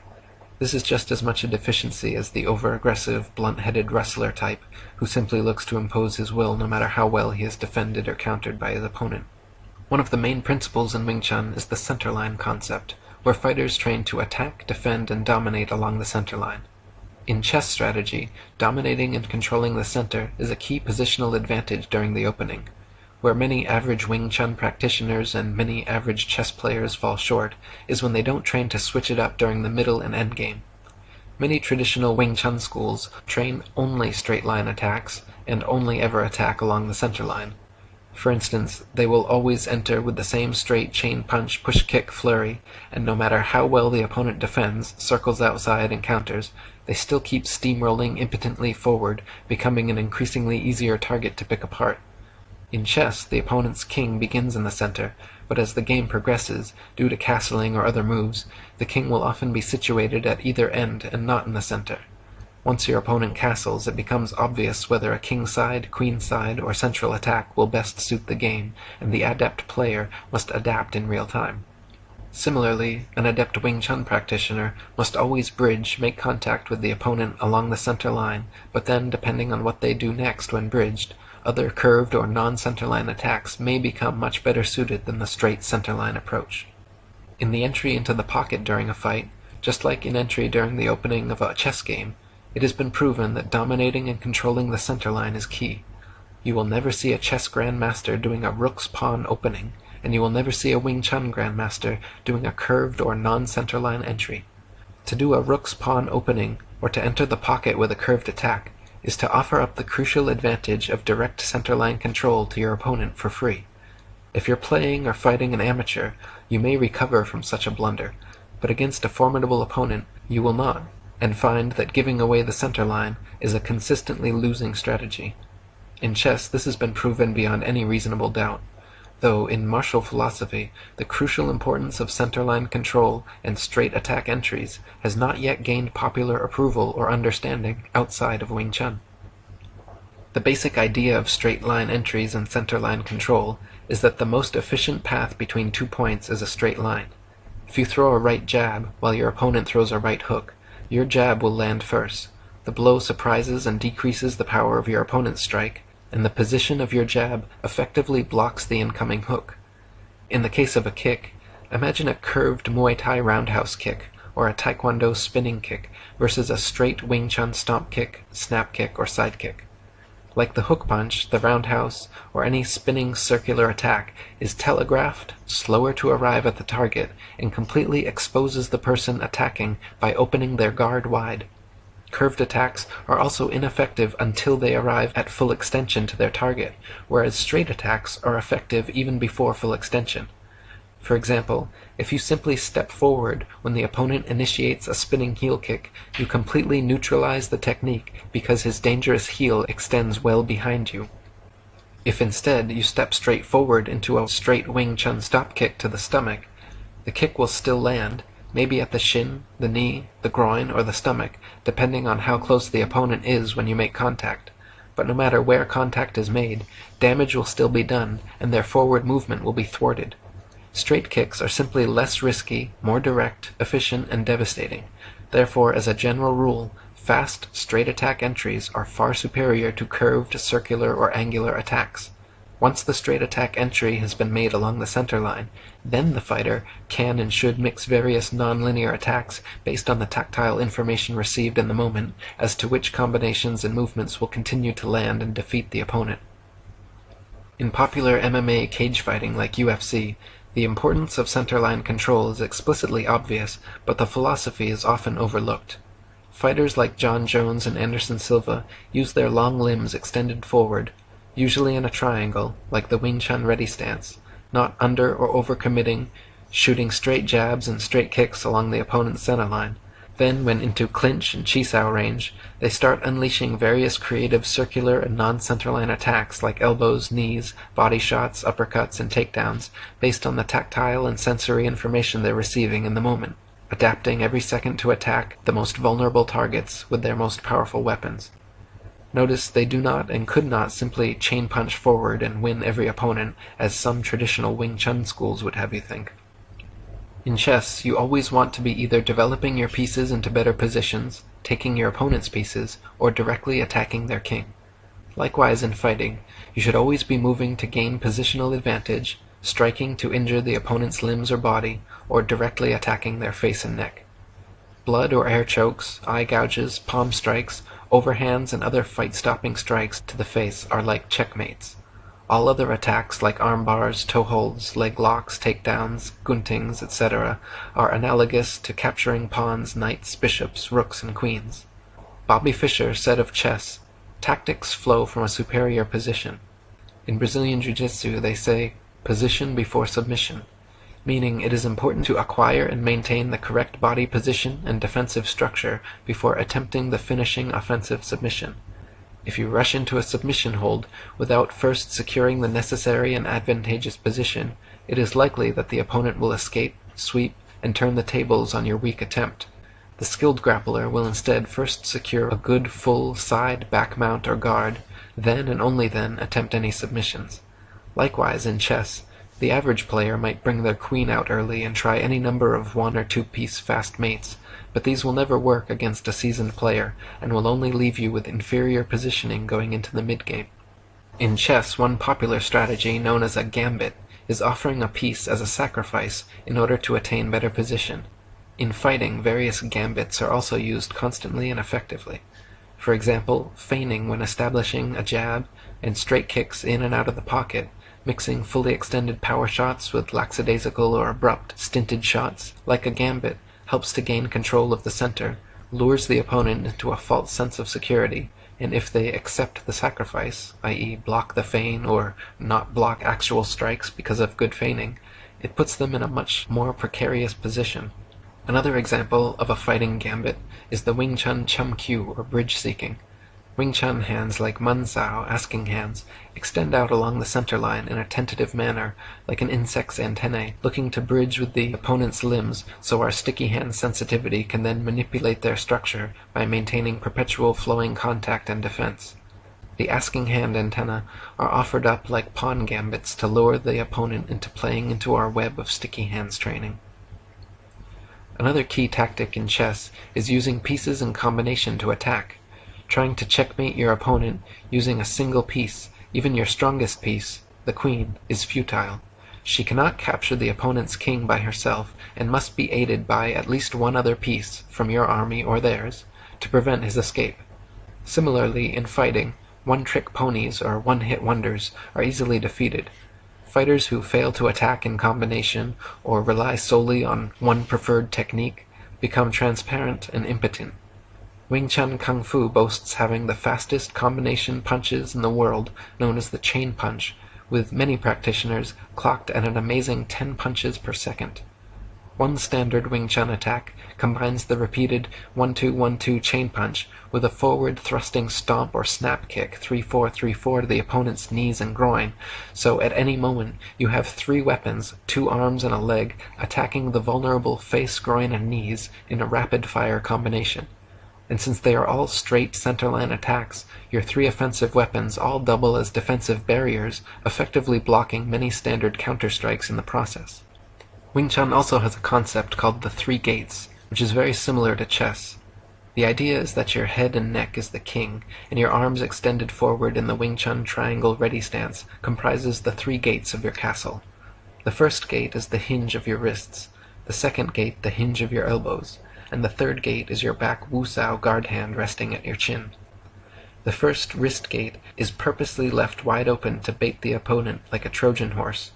This is just as much a deficiency as the over-aggressive, blunt-headed wrestler type, who simply looks to impose his will no matter how well he is defended or countered by his opponent. One of the main principles in Wing Chun is the center line concept, where fighters train to attack, defend, and dominate along the center line. In chess strategy, dominating and controlling the center is a key positional advantage during the opening. Where many average Wing Chun practitioners and many average chess players fall short is when they don't train to switch it up during the middle and endgame. Many traditional Wing Chun schools train only straight-line attacks and only ever attack along the center line. For instance, they will always enter with the same straight chain punch, push kick flurry, and no matter how well the opponent defends, circles outside, and counters, they still keep steamrolling impotently forward, becoming an increasingly easier target to pick apart. In chess, the opponent's king begins in the center, but as the game progresses, due to castling or other moves, the king will often be situated at either end and not in the center. Once your opponent castles, it becomes obvious whether a kingside, queenside, or central attack will best suit the game, and the adept player must adapt in real time. Similarly, an adept Wing Chun practitioner must always bridge, make contact with the opponent along the center line, but then, depending on what they do next when bridged, other curved or non-centerline attacks may become much better suited than the straight centerline approach. In the entry into the pocket during a fight, just like in entry during the opening of a chess game, it has been proven that dominating and controlling the centerline is key. You will never see a chess grandmaster doing a rook's pawn opening, and you will never see a Wing Chun grandmaster doing a curved or non-centerline entry. To do a rook's pawn opening, or to enter the pocket with a curved attack, is to offer up the crucial advantage of direct centerline control to your opponent for free. If you're playing or fighting an amateur, you may recover from such a blunder, but against a formidable opponent you will not, and find that giving away the centerline is a consistently losing strategy. In chess, this has been proven beyond any reasonable doubt, though in martial philosophy the crucial importance of centerline control and straight attack entries has not yet gained popular approval or understanding outside of Wing Chun. The basic idea of straight line entries and centerline control is that the most efficient path between 2 points is a straight line. If you throw a right jab while your opponent throws a right hook, your jab will land first. The blow surprises and decreases the power of your opponent's strike, and the position of your jab effectively blocks the incoming hook. In the case of a kick, imagine a curved Muay Thai roundhouse kick or a Taekwondo spinning kick versus a straight Wing Chun stomp kick, snap kick, or side kick. Like the hook punch, the roundhouse, or any spinning circular attack is telegraphed, slower to arrive at the target, and completely exposes the person attacking by opening their guard wide. Curved attacks are also ineffective until they arrive at full extension to their target, whereas straight attacks are effective even before full extension. For example, if you simply step forward when the opponent initiates a spinning heel kick, you completely neutralize the technique because his dangerous heel extends well behind you. If instead you step straight forward into a straight Wing Chun stop kick to the stomach, the kick will still land, maybe at the shin, the knee, the groin, or the stomach, depending on how close the opponent is when you make contact. But no matter where contact is made, damage will still be done, and their forward movement will be thwarted. Straight kicks are simply less risky, more direct, efficient, and devastating. Therefore, as a general rule, fast, straight attack entries are far superior to curved, circular, or angular attacks. Once the straight attack entry has been made along the center line, then the fighter can and should mix various non-linear attacks based on the tactile information received in the moment as to which combinations and movements will continue to land and defeat the opponent. In popular MMA cage fighting like UFC, the importance of centerline control is explicitly obvious, but the philosophy is often overlooked. Fighters like John Jones and Anderson Silva use their long limbs extended forward, usually in a triangle, like the Wing Chun ready stance, not under or over-committing, shooting straight jabs and straight kicks along the opponent's center line. Then, when into clinch and chisao range, they start unleashing various creative circular and non-centerline attacks like elbows, knees, body shots, uppercuts, and takedowns, based on the tactile and sensory information they're receiving in the moment, adapting every second to attack the most vulnerable targets with their most powerful weapons. Notice they do not and could not simply chain punch forward and win every opponent, as some traditional Wing Chun schools would have you think. In chess, you always want to be either developing your pieces into better positions, taking your opponent's pieces, or directly attacking their king. Likewise in fighting, you should always be moving to gain positional advantage, striking to injure the opponent's limbs or body, or directly attacking their face and neck. Blood or air chokes, eye gouges, palm strikes, overhands, and other fight-stopping strikes to the face are like checkmates. All other attacks like arm bars, toe holds, leg locks, takedowns, guntings, etc. are analogous to capturing pawns, knights, bishops, rooks, and queens. Bobby Fischer said of chess, "Tactics flow from a superior position." In Brazilian Jiu-Jitsu they say, "Position before submission," meaning it is important to acquire and maintain the correct body position and defensive structure before attempting the finishing offensive submission. If you rush into a submission hold without first securing the necessary and advantageous position, it is likely that the opponent will escape, sweep, and turn the tables on your weak attempt. The skilled grappler will instead first secure a good full side, back mount, or guard, then and only then attempt any submissions. Likewise, in chess, the average player might bring their queen out early and try any number of 1- or 2-piece fast mates, but these will never work against a seasoned player, and will only leave you with inferior positioning going into the mid-game. In chess, one popular strategy, known as a gambit, is offering a piece as a sacrifice in order to attain better position. In fighting, various gambits are also used constantly and effectively. For example, feigning when establishing a jab, and straight kicks in and out of the pocket, mixing fully extended power shots with lackadaisical or abrupt, stinted shots, like a gambit, helps to gain control of the center, lures the opponent into a false sense of security, and if they accept the sacrifice, i.e. block the feign or not block actual strikes because of good feigning, it puts them in a much more precarious position. Another example of a fighting gambit is the Wing Chun Chum Kyu, or bridge seeking. Wing Chun hands like Man Sao, asking hands, extend out along the center line in a tentative manner, like an insect's antennae, looking to bridge with the opponent's limbs so our sticky hand sensitivity can then manipulate their structure by maintaining perpetual flowing contact and defense. The asking hand antenna are offered up like pawn gambits to lure the opponent into playing into our web of sticky hands training. Another key tactic in chess is using pieces in combination to attack. Trying to checkmate your opponent using a single piece, even your strongest piece, the queen, is futile. She cannot capture the opponent's king by herself, and must be aided by at least one other piece, from your army or theirs, to prevent his escape. Similarly, in fighting, one-trick ponies or one-hit wonders are easily defeated. Fighters who fail to attack in combination, or rely solely on one preferred technique, become transparent and impotent. Wing Chun Kung Fu boasts having the fastest combination punches in the world, known as the chain punch, with many practitioners clocked at an amazing 10 punches per second. One standard Wing Chun attack combines the repeated 1-2-1-2 chain punch with a forward thrusting stomp or snap kick 3-4-3-4 to the opponent's knees and groin, so at any moment you have 3 weapons, 2 arms and a leg, attacking the vulnerable face, groin, and knees in a rapid-fire combination. And since they are all straight centerline attacks, your 3 offensive weapons all double as defensive barriers, effectively blocking many standard counter-strikes in the process. Wing Chun also has a concept called the 3 gates, which is very similar to chess. The idea is that your head and neck is the king, and your arms extended forward in the Wing Chun triangle ready stance comprises the 3 gates of your castle. The first gate is the hinge of your wrists, the second gate the hinge of your elbows, and the third gate is your back Wu-Sao guard hand resting at your chin. The first wrist gate is purposely left wide open to bait the opponent like a Trojan horse.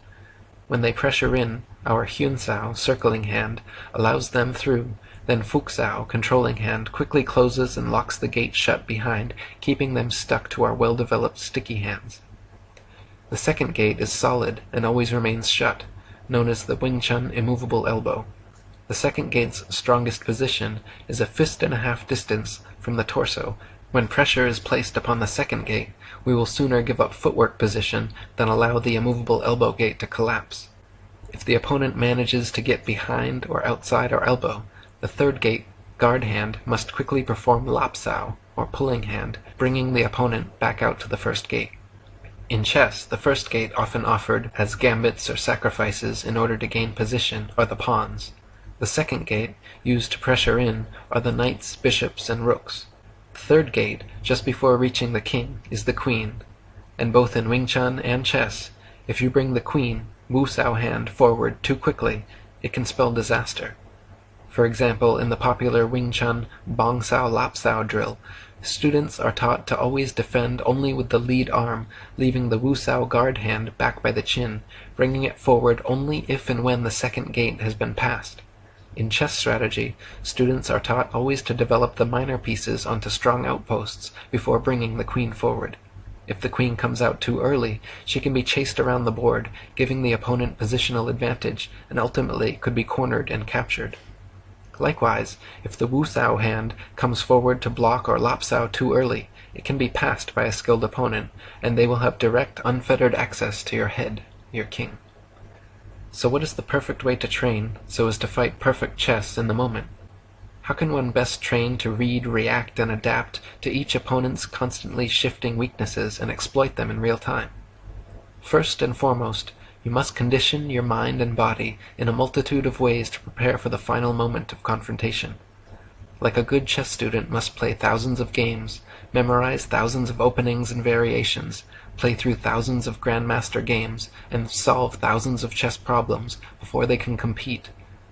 When they pressure in, our Hyun-Sao circling hand allows them through, then Fuk-Sao controlling hand quickly closes and locks the gate shut behind, keeping them stuck to our well-developed sticky hands. The second gate is solid and always remains shut, known as the Wing Chun immovable elbow. The second gate's strongest position is a fist and a half distance from the torso. When pressure is placed upon the second gate, we will sooner give up footwork position than allow the immovable elbow gate to collapse. If the opponent manages to get behind or outside our elbow, the third gate, guard hand, must quickly perform Lap-Sao, or pulling hand, bringing the opponent back out to the first gate. In chess, the first gate often offered as gambits or sacrifices in order to gain position are the pawns. The second gate, used to pressure in, are the knights, bishops, and rooks. The third gate, just before reaching the king, is the queen. And both in Wing Chun and chess, if you bring the queen, Wu-Sao hand, forward too quickly, it can spell disaster. For example, in the popular Wing Chun Bong-Sao Lap-Sao drill, Students are taught to always defend only with the lead arm, leaving the wusao guard hand back by the chin, bringing it forward only if and when the second gate has been passed. In chess strategy, students are taught always to develop the minor pieces onto strong outposts before bringing the queen forward. If the queen comes out too early, she can be chased around the board, giving the opponent positional advantage, and ultimately could be cornered and captured. Likewise, if the wusao hand comes forward to block or lapsao too early, it can be passed by a skilled opponent, and they will have direct, unfettered access to your head, your king. So what is the perfect way to train so as to fight perfect chess in the moment? How can one best train to read, react, and adapt to each opponent's constantly shifting weaknesses and exploit them in real time? First and foremost, you must condition your mind and body in a multitude of ways to prepare for the final moment of confrontation. Like a good chess student must play thousands of games, memorize thousands of openings and variations, play through thousands of grandmaster games, and solve thousands of chess problems before they can compete.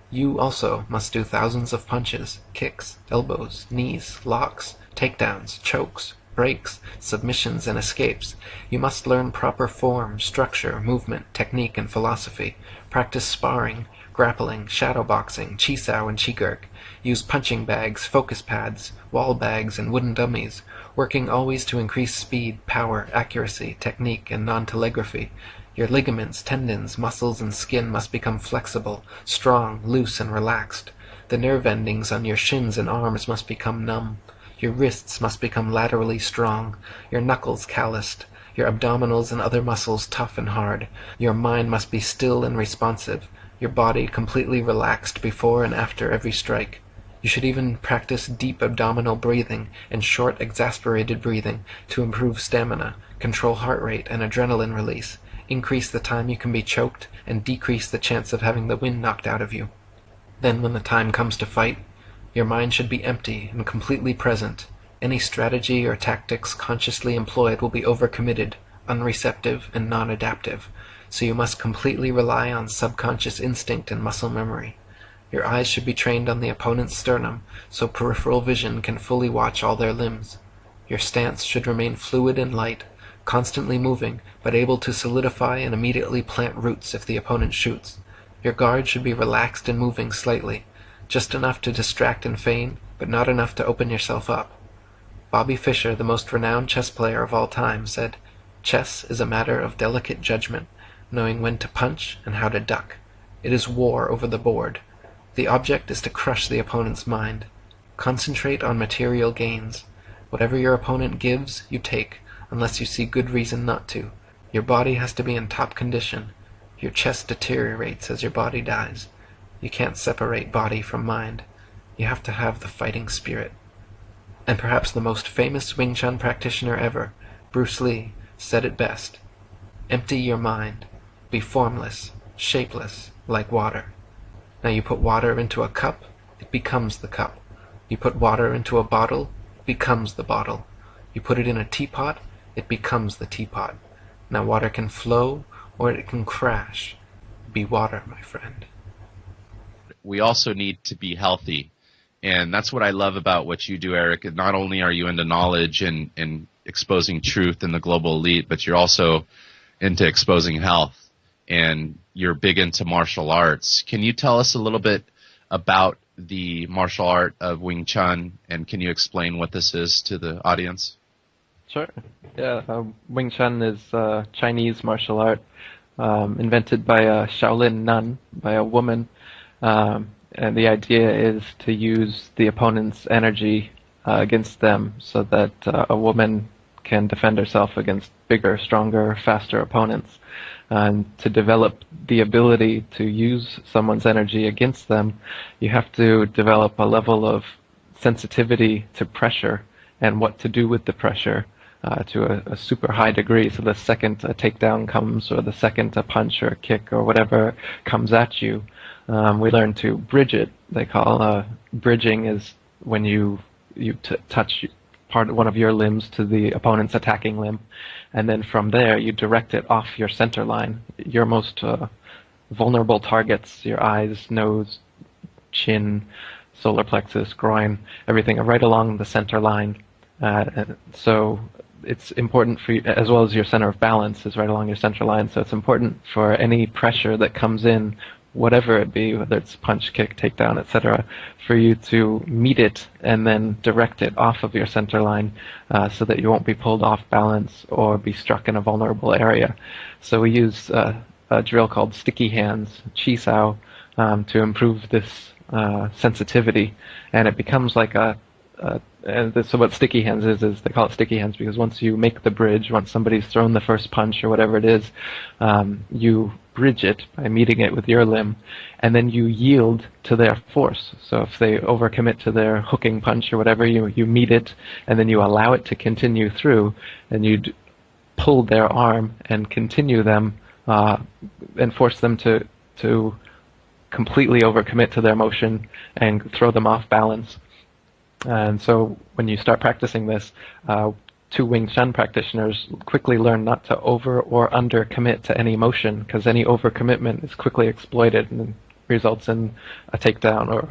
You also must do thousands of punches, kicks, elbows, knees, locks, takedowns, chokes, breaks, submissions, and escapes. You must learn proper form, structure, movement, technique, and philosophy. Practice sparring, grappling, shadowboxing, chisao, and chigurk. Use punching bags, focus pads, wall bags, and wooden dummies, working always to increase speed, power, accuracy, technique, and non-telegraphy. Your ligaments, tendons, muscles, and skin must become flexible, strong, loose, and relaxed. The nerve endings on your shins and arms must become numb. Your wrists must become laterally strong, your knuckles calloused, your abdominals and other muscles tough and hard. Your mind must be still and responsive, your body completely relaxed before and after every strike. You should even practice deep abdominal breathing and short, exasperated breathing to improve stamina, control heart rate and adrenaline release, increase the time you can be choked, and decrease the chance of having the wind knocked out of you. Then when the time comes to fight, your mind should be empty and completely present. Any strategy or tactics consciously employed will be overcommitted, unreceptive, and non-adaptive, so you must completely rely on subconscious instinct and muscle memory. Your eyes should be trained on the opponent's sternum, so peripheral vision can fully watch all their limbs. Your stance should remain fluid and light, constantly moving, but able to solidify and immediately plant roots if the opponent shoots. Your guard should be relaxed and moving slightly, just enough to distract and feign, but not enough to open yourself up. Bobby Fischer, the most renowned chess player of all time, said, "Chess is a matter of delicate judgment, knowing when to punch and how to duck. It is war over the board. The object is to crush the opponent's mind. Concentrate on material gains. Whatever your opponent gives, you take, unless you see good reason not to. Your body has to be in top condition. Your chess deteriorates as your body dies. You can't separate body from mind. You have to have the fighting spirit." And perhaps the most famous Wing Chun practitioner ever, Bruce Lee, said it best. "Empty your mind. Be formless, shapeless, like water." Now you put water into a cup, it becomes the cup. You put water into a bottle, it becomes the bottle. You put it in a teapot, it becomes the teapot. Now water can flow, or it can crash. Be water, my friend. We also need to be healthy. And that's what I love about what you do, Eric. Not only are you into knowledge and exposing truth in the global elite, but you're also into exposing health. And you're big into martial arts. Can you tell us a little bit about the martial art of Wing Chun, and can you explain what this is to the audience? Sure. Yeah, Wing Chun is a Chinese martial art invented by a Shaolin nun, by a woman. And the idea is to use the opponent's energy against them so that a woman can defend herself against bigger, stronger, faster opponents. And to develop the ability to use someone's energy against them, you have to develop a level of sensitivity to pressure and what to do with the pressure to a super high degree. So the second a takedown comes, or the second a punch or a kick or whatever comes at you, we learn to bridge it. They call bridging is when you touch one of your limbs to the opponent's attacking limb, and then from there you direct it off your center line. Your most vulnerable targets, your eyes, nose, chin, solar plexus, groin, everything are right along the center line. So it's important for you, as well as your center of balance is right along your central line, so it's important for any pressure that comes in, whatever it be, whether it's punch, kick, takedown, etc., for you to meet it and then direct it off of your center line so that you won't be pulled off balance or be struck in a vulnerable area. So we use a drill called sticky hands, chi sao, to improve this sensitivity, and it becomes like so what sticky hands is they call it sticky hands because once you make the bridge, once somebody's thrown the first punch or whatever it is, you bridge it by meeting it with your limb, and then you yield to their force. So if they overcommit to their hooking punch or whatever, you meet it, and then you allow it to continue through, and you'd pull their arm and continue them and force them to completely overcommit to their motion and throw them off balance. And so when you start practicing this, two Wing Chun practitioners quickly learn not to over or under commit to any motion, because any overcommitment is quickly exploited and results in a takedown or,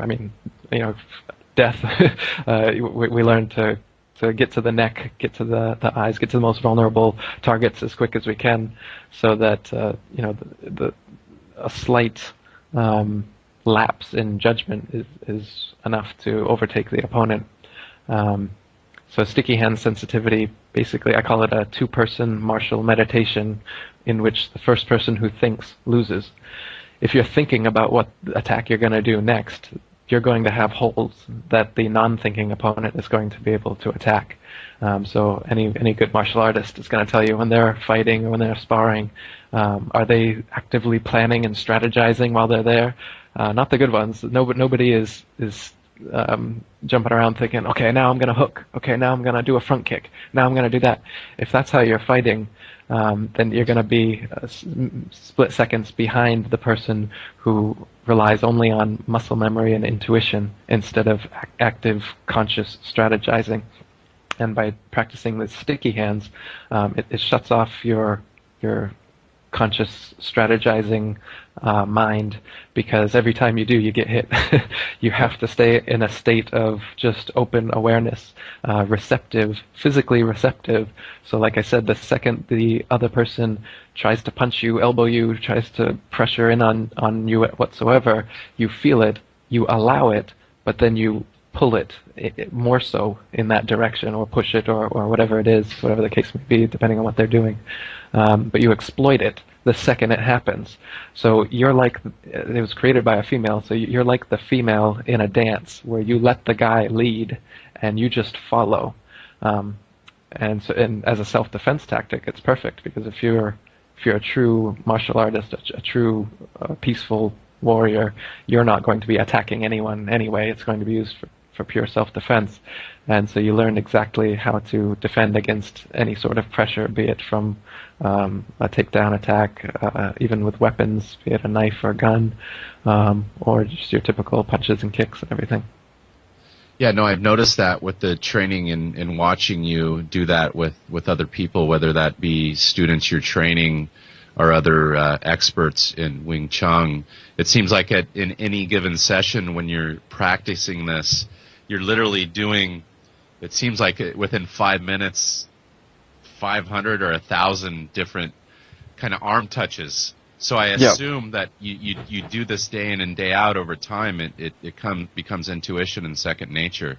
death. We learn to get to the neck, get to the eyes, get to the most vulnerable targets as quick as we can, so that a slight lapse in judgment is enough to overtake the opponent. So sticky hand sensitivity, basically I call it a two-person martial meditation in which the first person who thinks loses. If you're thinking about what attack you're going to do next, you're going to have holes that the non-thinking opponent is going to be able to attack. So any good martial artist is going to tell you when they're fighting or when they're sparring, are they actively planning and strategizing while they're there? Not the good ones. Nobody is jumping around thinking, okay, now I'm going to hook. Okay, now I'm going to do a front kick. Now I'm going to do that. If that's how you're fighting, then you're going to be split seconds behind the person who relies only on muscle memory and intuition instead of active, conscious strategizing. And by practicing the sticky hands, it shuts off your conscious strategizing mind, because every time you do, you get hit. You have to stay in a state of just open awareness, receptive, physically receptive. So like I said, the second the other person tries to punch you, elbow you, tries to pressure in on you whatsoever, you feel it, you allow it, but then you pull it more so in that direction, or push it, or whatever it is, whatever the case may be, depending on what they're doing. But you exploit it the second it happens. So you're like, it was created by a female, so you're like the female in a dance where you let the guy lead and you just follow. And as a self-defense tactic, it's perfect, because if you're a true martial artist, a true peaceful warrior, you're not going to be attacking anyone anyway. It's going to be used for pure self-defense. And so you learn exactly how to defend against any sort of pressure, be it from a takedown attack, even with weapons, be it a knife or a gun, or just your typical punches and kicks and everything. Yeah, no, I've noticed that with the training and watching you do that with other people, whether that be students you're training or other experts in Wing Chun. It seems like in any given session when you're practicing this, you're literally doing, it seems like within 5 minutes, 500 or 1,000 different kind of arm touches. So I assume that you do this day in and day out over time. It becomes intuition and second nature.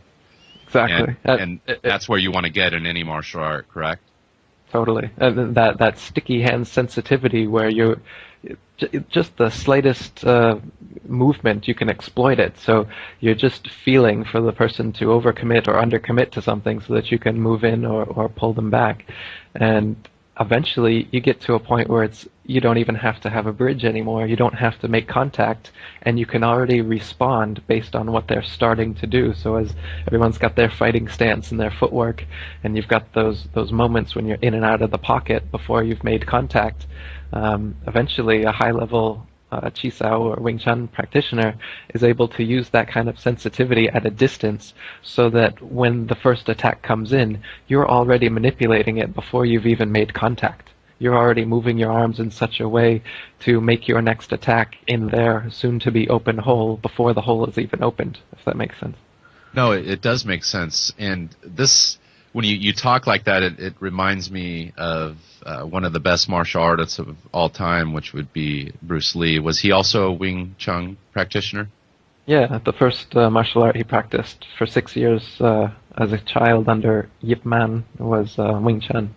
Exactly. And that's where you want to get in any martial art, correct? Totally. That sticky hand sensitivity where you just the slightest movement, you can exploit it. So you're just feeling for the person to overcommit or undercommit to something so that you can move in or pull them back. And eventually you get to a point where you don't even have to have a bridge anymore. You don't have to make contact, and you can already respond based on what they're starting to do. So as everyone's got their fighting stance and their footwork, and you've got those moments when you're in and out of the pocket before you've made contact, eventually a high-level Chi Sao or Wing Chun practitioner is able to use that kind of sensitivity at a distance, so that when the first attack comes in, you're already manipulating it before you've even made contact. You're already moving your arms in such a way to make your next attack in their soon-to-be open hole before the hole is even opened, if that makes sense. No, it does make sense. And this, when you talk like that, it reminds me of one of the best martial artists of all time, which would be Bruce Lee. Was he also a Wing Chun practitioner? Yeah, the first martial art he practiced for 6 years as a child under Yip Man was Wing Chun.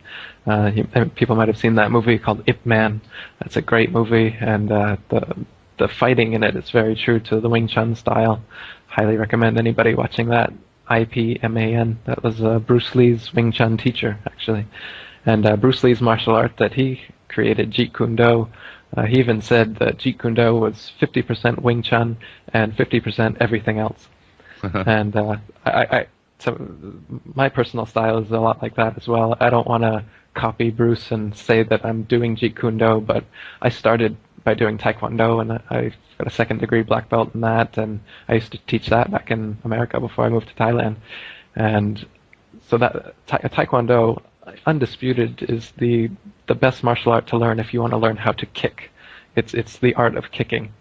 People might have seen that movie called Ip Man. That's a great movie, and the fighting in it is very true to the Wing Chun style. Highly recommend anybody watching that. IPMAN. That was Bruce Lee's Wing Chun teacher, actually. And Bruce Lee's martial art that he created, Jeet Kune Do, he even said that Jeet Kune Do was 50% Wing Chun and 50% everything else. And so my personal style is a lot like that as well. I don't want to copy Bruce and say that I'm doing Jeet Kune Do, but I started by doing Taekwondo, and I got a second-degree black belt in that, and I used to teach that back in America before I moved to Thailand. And so that Taekwondo, undisputed, is the best martial art to learn if you want to learn how to kick. It's the art of kicking.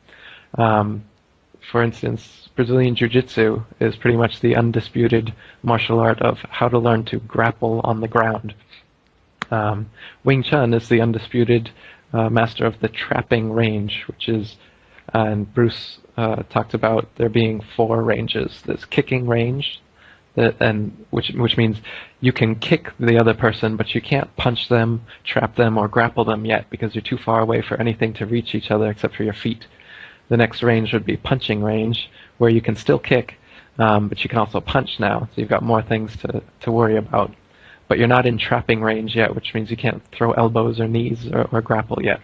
For instance, Brazilian Jiu-Jitsu is pretty much the undisputed martial art of how to learn to grapple on the ground. Wing Chun is the undisputed master of the trapping range, which is, and Bruce talked about there being 4 ranges. There's kicking range, which means you can kick the other person, but you can't punch them, trap them, or grapple them yet because you're too far away for anything to reach each other except for your feet. The next range would be punching range, where you can still kick, but you can also punch now, so you've got more things to worry about. But you're not in trapping range yet, which means you can't throw elbows or knees or grapple yet.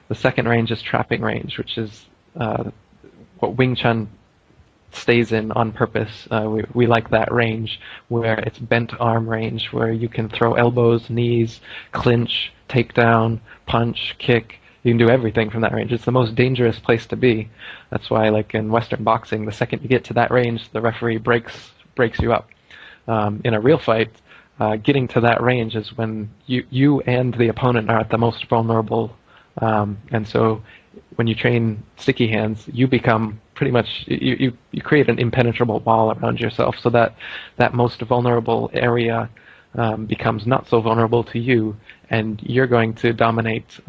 The second range is trapping range, which is what Wing Chun stays in on purpose. We like that range where it's bent arm range, where you can throw elbows, knees, clinch, takedown, punch, kick. You can do everything from that range. It's the most dangerous place to be. That's why, like in Western boxing, the second you get to that range, the referee breaks you up. In a real fight, getting to that range is when you and the opponent are at the most vulnerable. And so when you train sticky hands, you become pretty much, you create an impenetrable wall around yourself, so that most vulnerable area becomes not so vulnerable to you, and you're going to dominate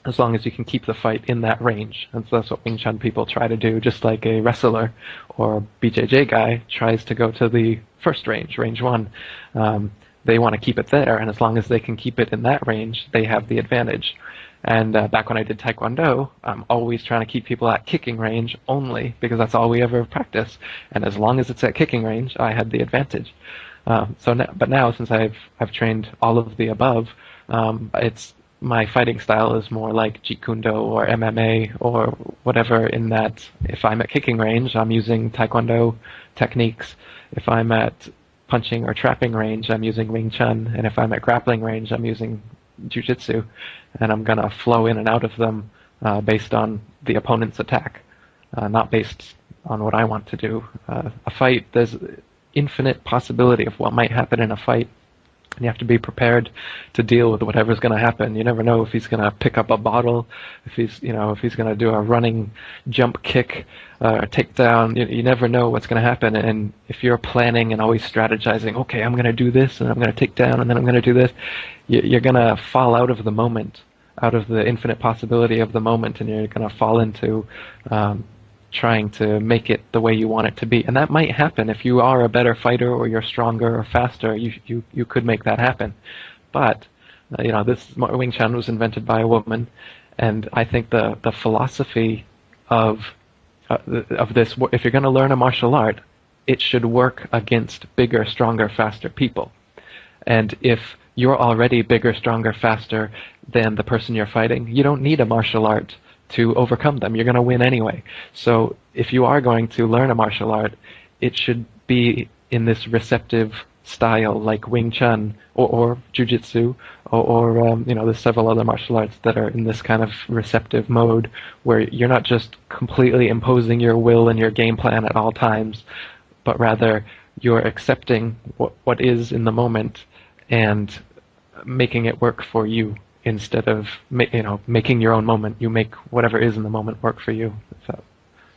as long as you can keep the fight in that range. And so that's what Wing Chun people try to do, just like a wrestler or BJJ guy tries to go to the first range, range 1. They want to keep it there, and as long as they can keep it in that range, they have the advantage. And back when I did Taekwondo, I'm always trying to keep people at kicking range only, because that's all we ever practice. And as long as it's at kicking range, I had the advantage. But now, since I've trained all of the above, my fighting style is more like Jeet Kune Do or MMA or whatever, in that if I'm at kicking range, I'm using Taekwondo techniques. If I'm at punching or trapping range, I'm using Wing Chun. And if I'm at grappling range, I'm using Jiu-Jitsu. And I'm going to flow in and out of them based on the opponent's attack, not based on what I want to do. A fight, there's infinite possibility of what might happen in a fight. And you have to be prepared to deal with whatever's going to happen. You never know if he's going to pick up a bottle, if he's going to do a running jump kick, or takedown. You never know what's going to happen. And if you're planning and always strategizing, okay, I'm going to do this, and I'm going to take down, and then I'm going to do this, you're going to fall out of the moment, out of the infinite possibility of the moment, and you're going to fall into trying to make it the way you want it to be. And that might happen if you are a better fighter or you're stronger or faster. You could make that happen. But this Wing Chun was invented by a woman, and I think the philosophy of this, if you're going to learn a martial art, it should work against bigger, stronger, faster people. And if you're already bigger, stronger, faster than the person you're fighting, you don't need a martial art to overcome them. You're going to win anyway. So if you are going to learn a martial art, it should be in this receptive style like Wing Chun or Jiu-Jitsu or there's several other martial arts that are in this kind of receptive mode where you're not just completely imposing your will and your game plan at all times, but rather you're accepting what is in the moment and making it work for you. Instead of making your own moment, you make whatever is in the moment work for you. If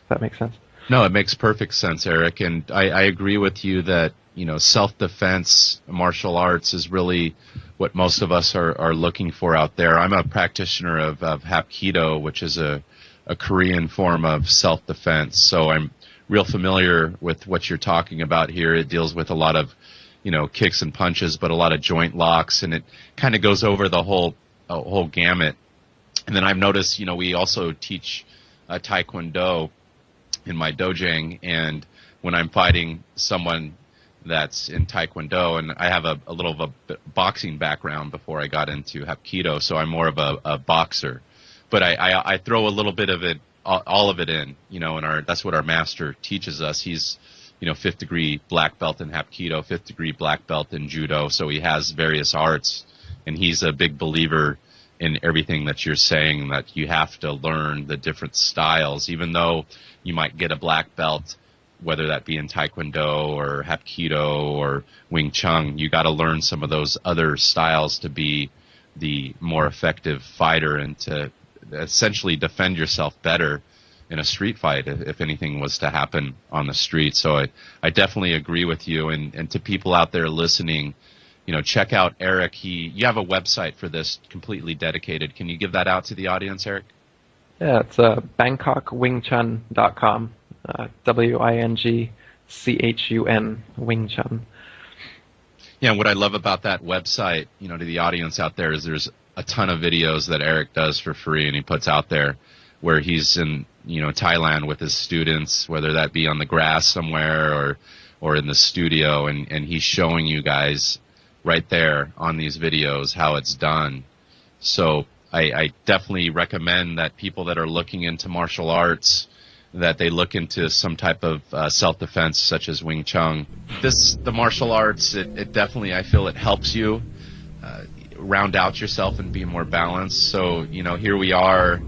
that makes sense. No, it makes perfect sense, Eric. And I agree with you that self-defense martial arts is really what most of us are looking for out there. I'm a practitioner of Hapkido, which is a Korean form of self-defense. So I'm real familiar with what you're talking about here. It deals with a lot of, kicks and punches, but a lot of joint locks, and it kind of goes over the whole gamut. And then I've noticed, we also teach Taekwondo in my dojang, and when I'm fighting someone that's in Taekwondo, and I have a little of a boxing background before I got into Hapkido, so I'm more of a boxer. But I throw a little bit of it, all of it in, and that's what our master teaches us. He's, 5th degree black belt in Hapkido, 5th degree black belt in Judo, so he has various arts, and he's a big believer in everything that you're saying, that you have to learn the different styles, even though you might get a black belt, whether that be in Taekwondo or Hapkido or Wing Chun. You got to learn some of those other styles to be the more effective fighter and to essentially defend yourself better in a street fight if anything was to happen on the street. So I definitely agree with you. And to people out there listening, check out Eric. You have a website for this completely dedicated. Can you give that out to the audience, Eric? Yeah, it's BangkokWingChun.com. WingChun, Wing Chun. Yeah, what I love about that website, to the audience out there, is there's a ton of videos that Eric does for free and he puts out there where he's in, Thailand with his students, whether that be on the grass somewhere or in the studio, and he's showing you guys right there on these videos how it's done. So I definitely recommend that people that are looking into martial arts, that they look into some type of self-defense such as Wing Chun. The martial arts, it definitely, I feel it helps you round out yourself and be more balanced. So, here we are,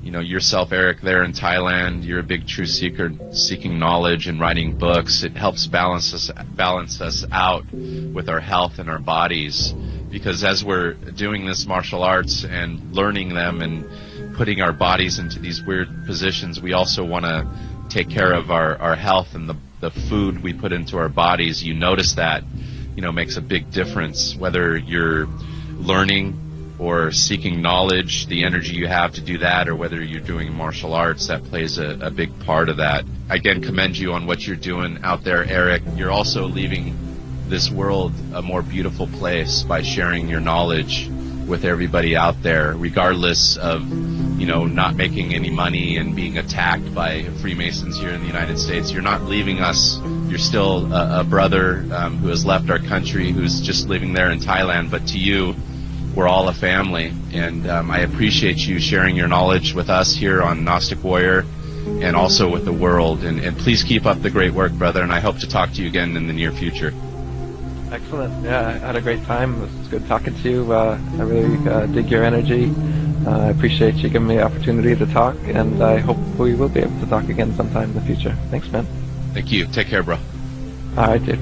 yourself, Eric, there in Thailand, you're a big truth seeker, seeking knowledge and writing books. It helps balance us out with our health and our bodies, because as we're doing this martial arts and learning them and putting our bodies into these weird positions, we also want to take care of our health, and the food we put into our bodies, you notice that, makes a big difference. Whether you're learning or seeking knowledge, the energy you have to do that, or whether you're doing martial arts, that plays a big part of that. I again commend you on what you're doing out there, Eric. You're also leaving this world a more beautiful place by sharing your knowledge with everybody out there, regardless of, not making any money and being attacked by Freemasons here in the United States. You're not leaving us. You're still a brother who has left our country, who's just living there in Thailand. But to you, we're all a family. And I appreciate you sharing your knowledge with us here on Gnostic Warrior and also with the world. And please keep up the great work, brother. And I hope to talk to you again in the near future. Excellent. Yeah, I had a great time. It was good talking to you. I really dig your energy. I appreciate you giving me the opportunity to talk, and I hope we will be able to talk again sometime in the future. Thanks, man. Thank you. Take care, bro. All right, dude.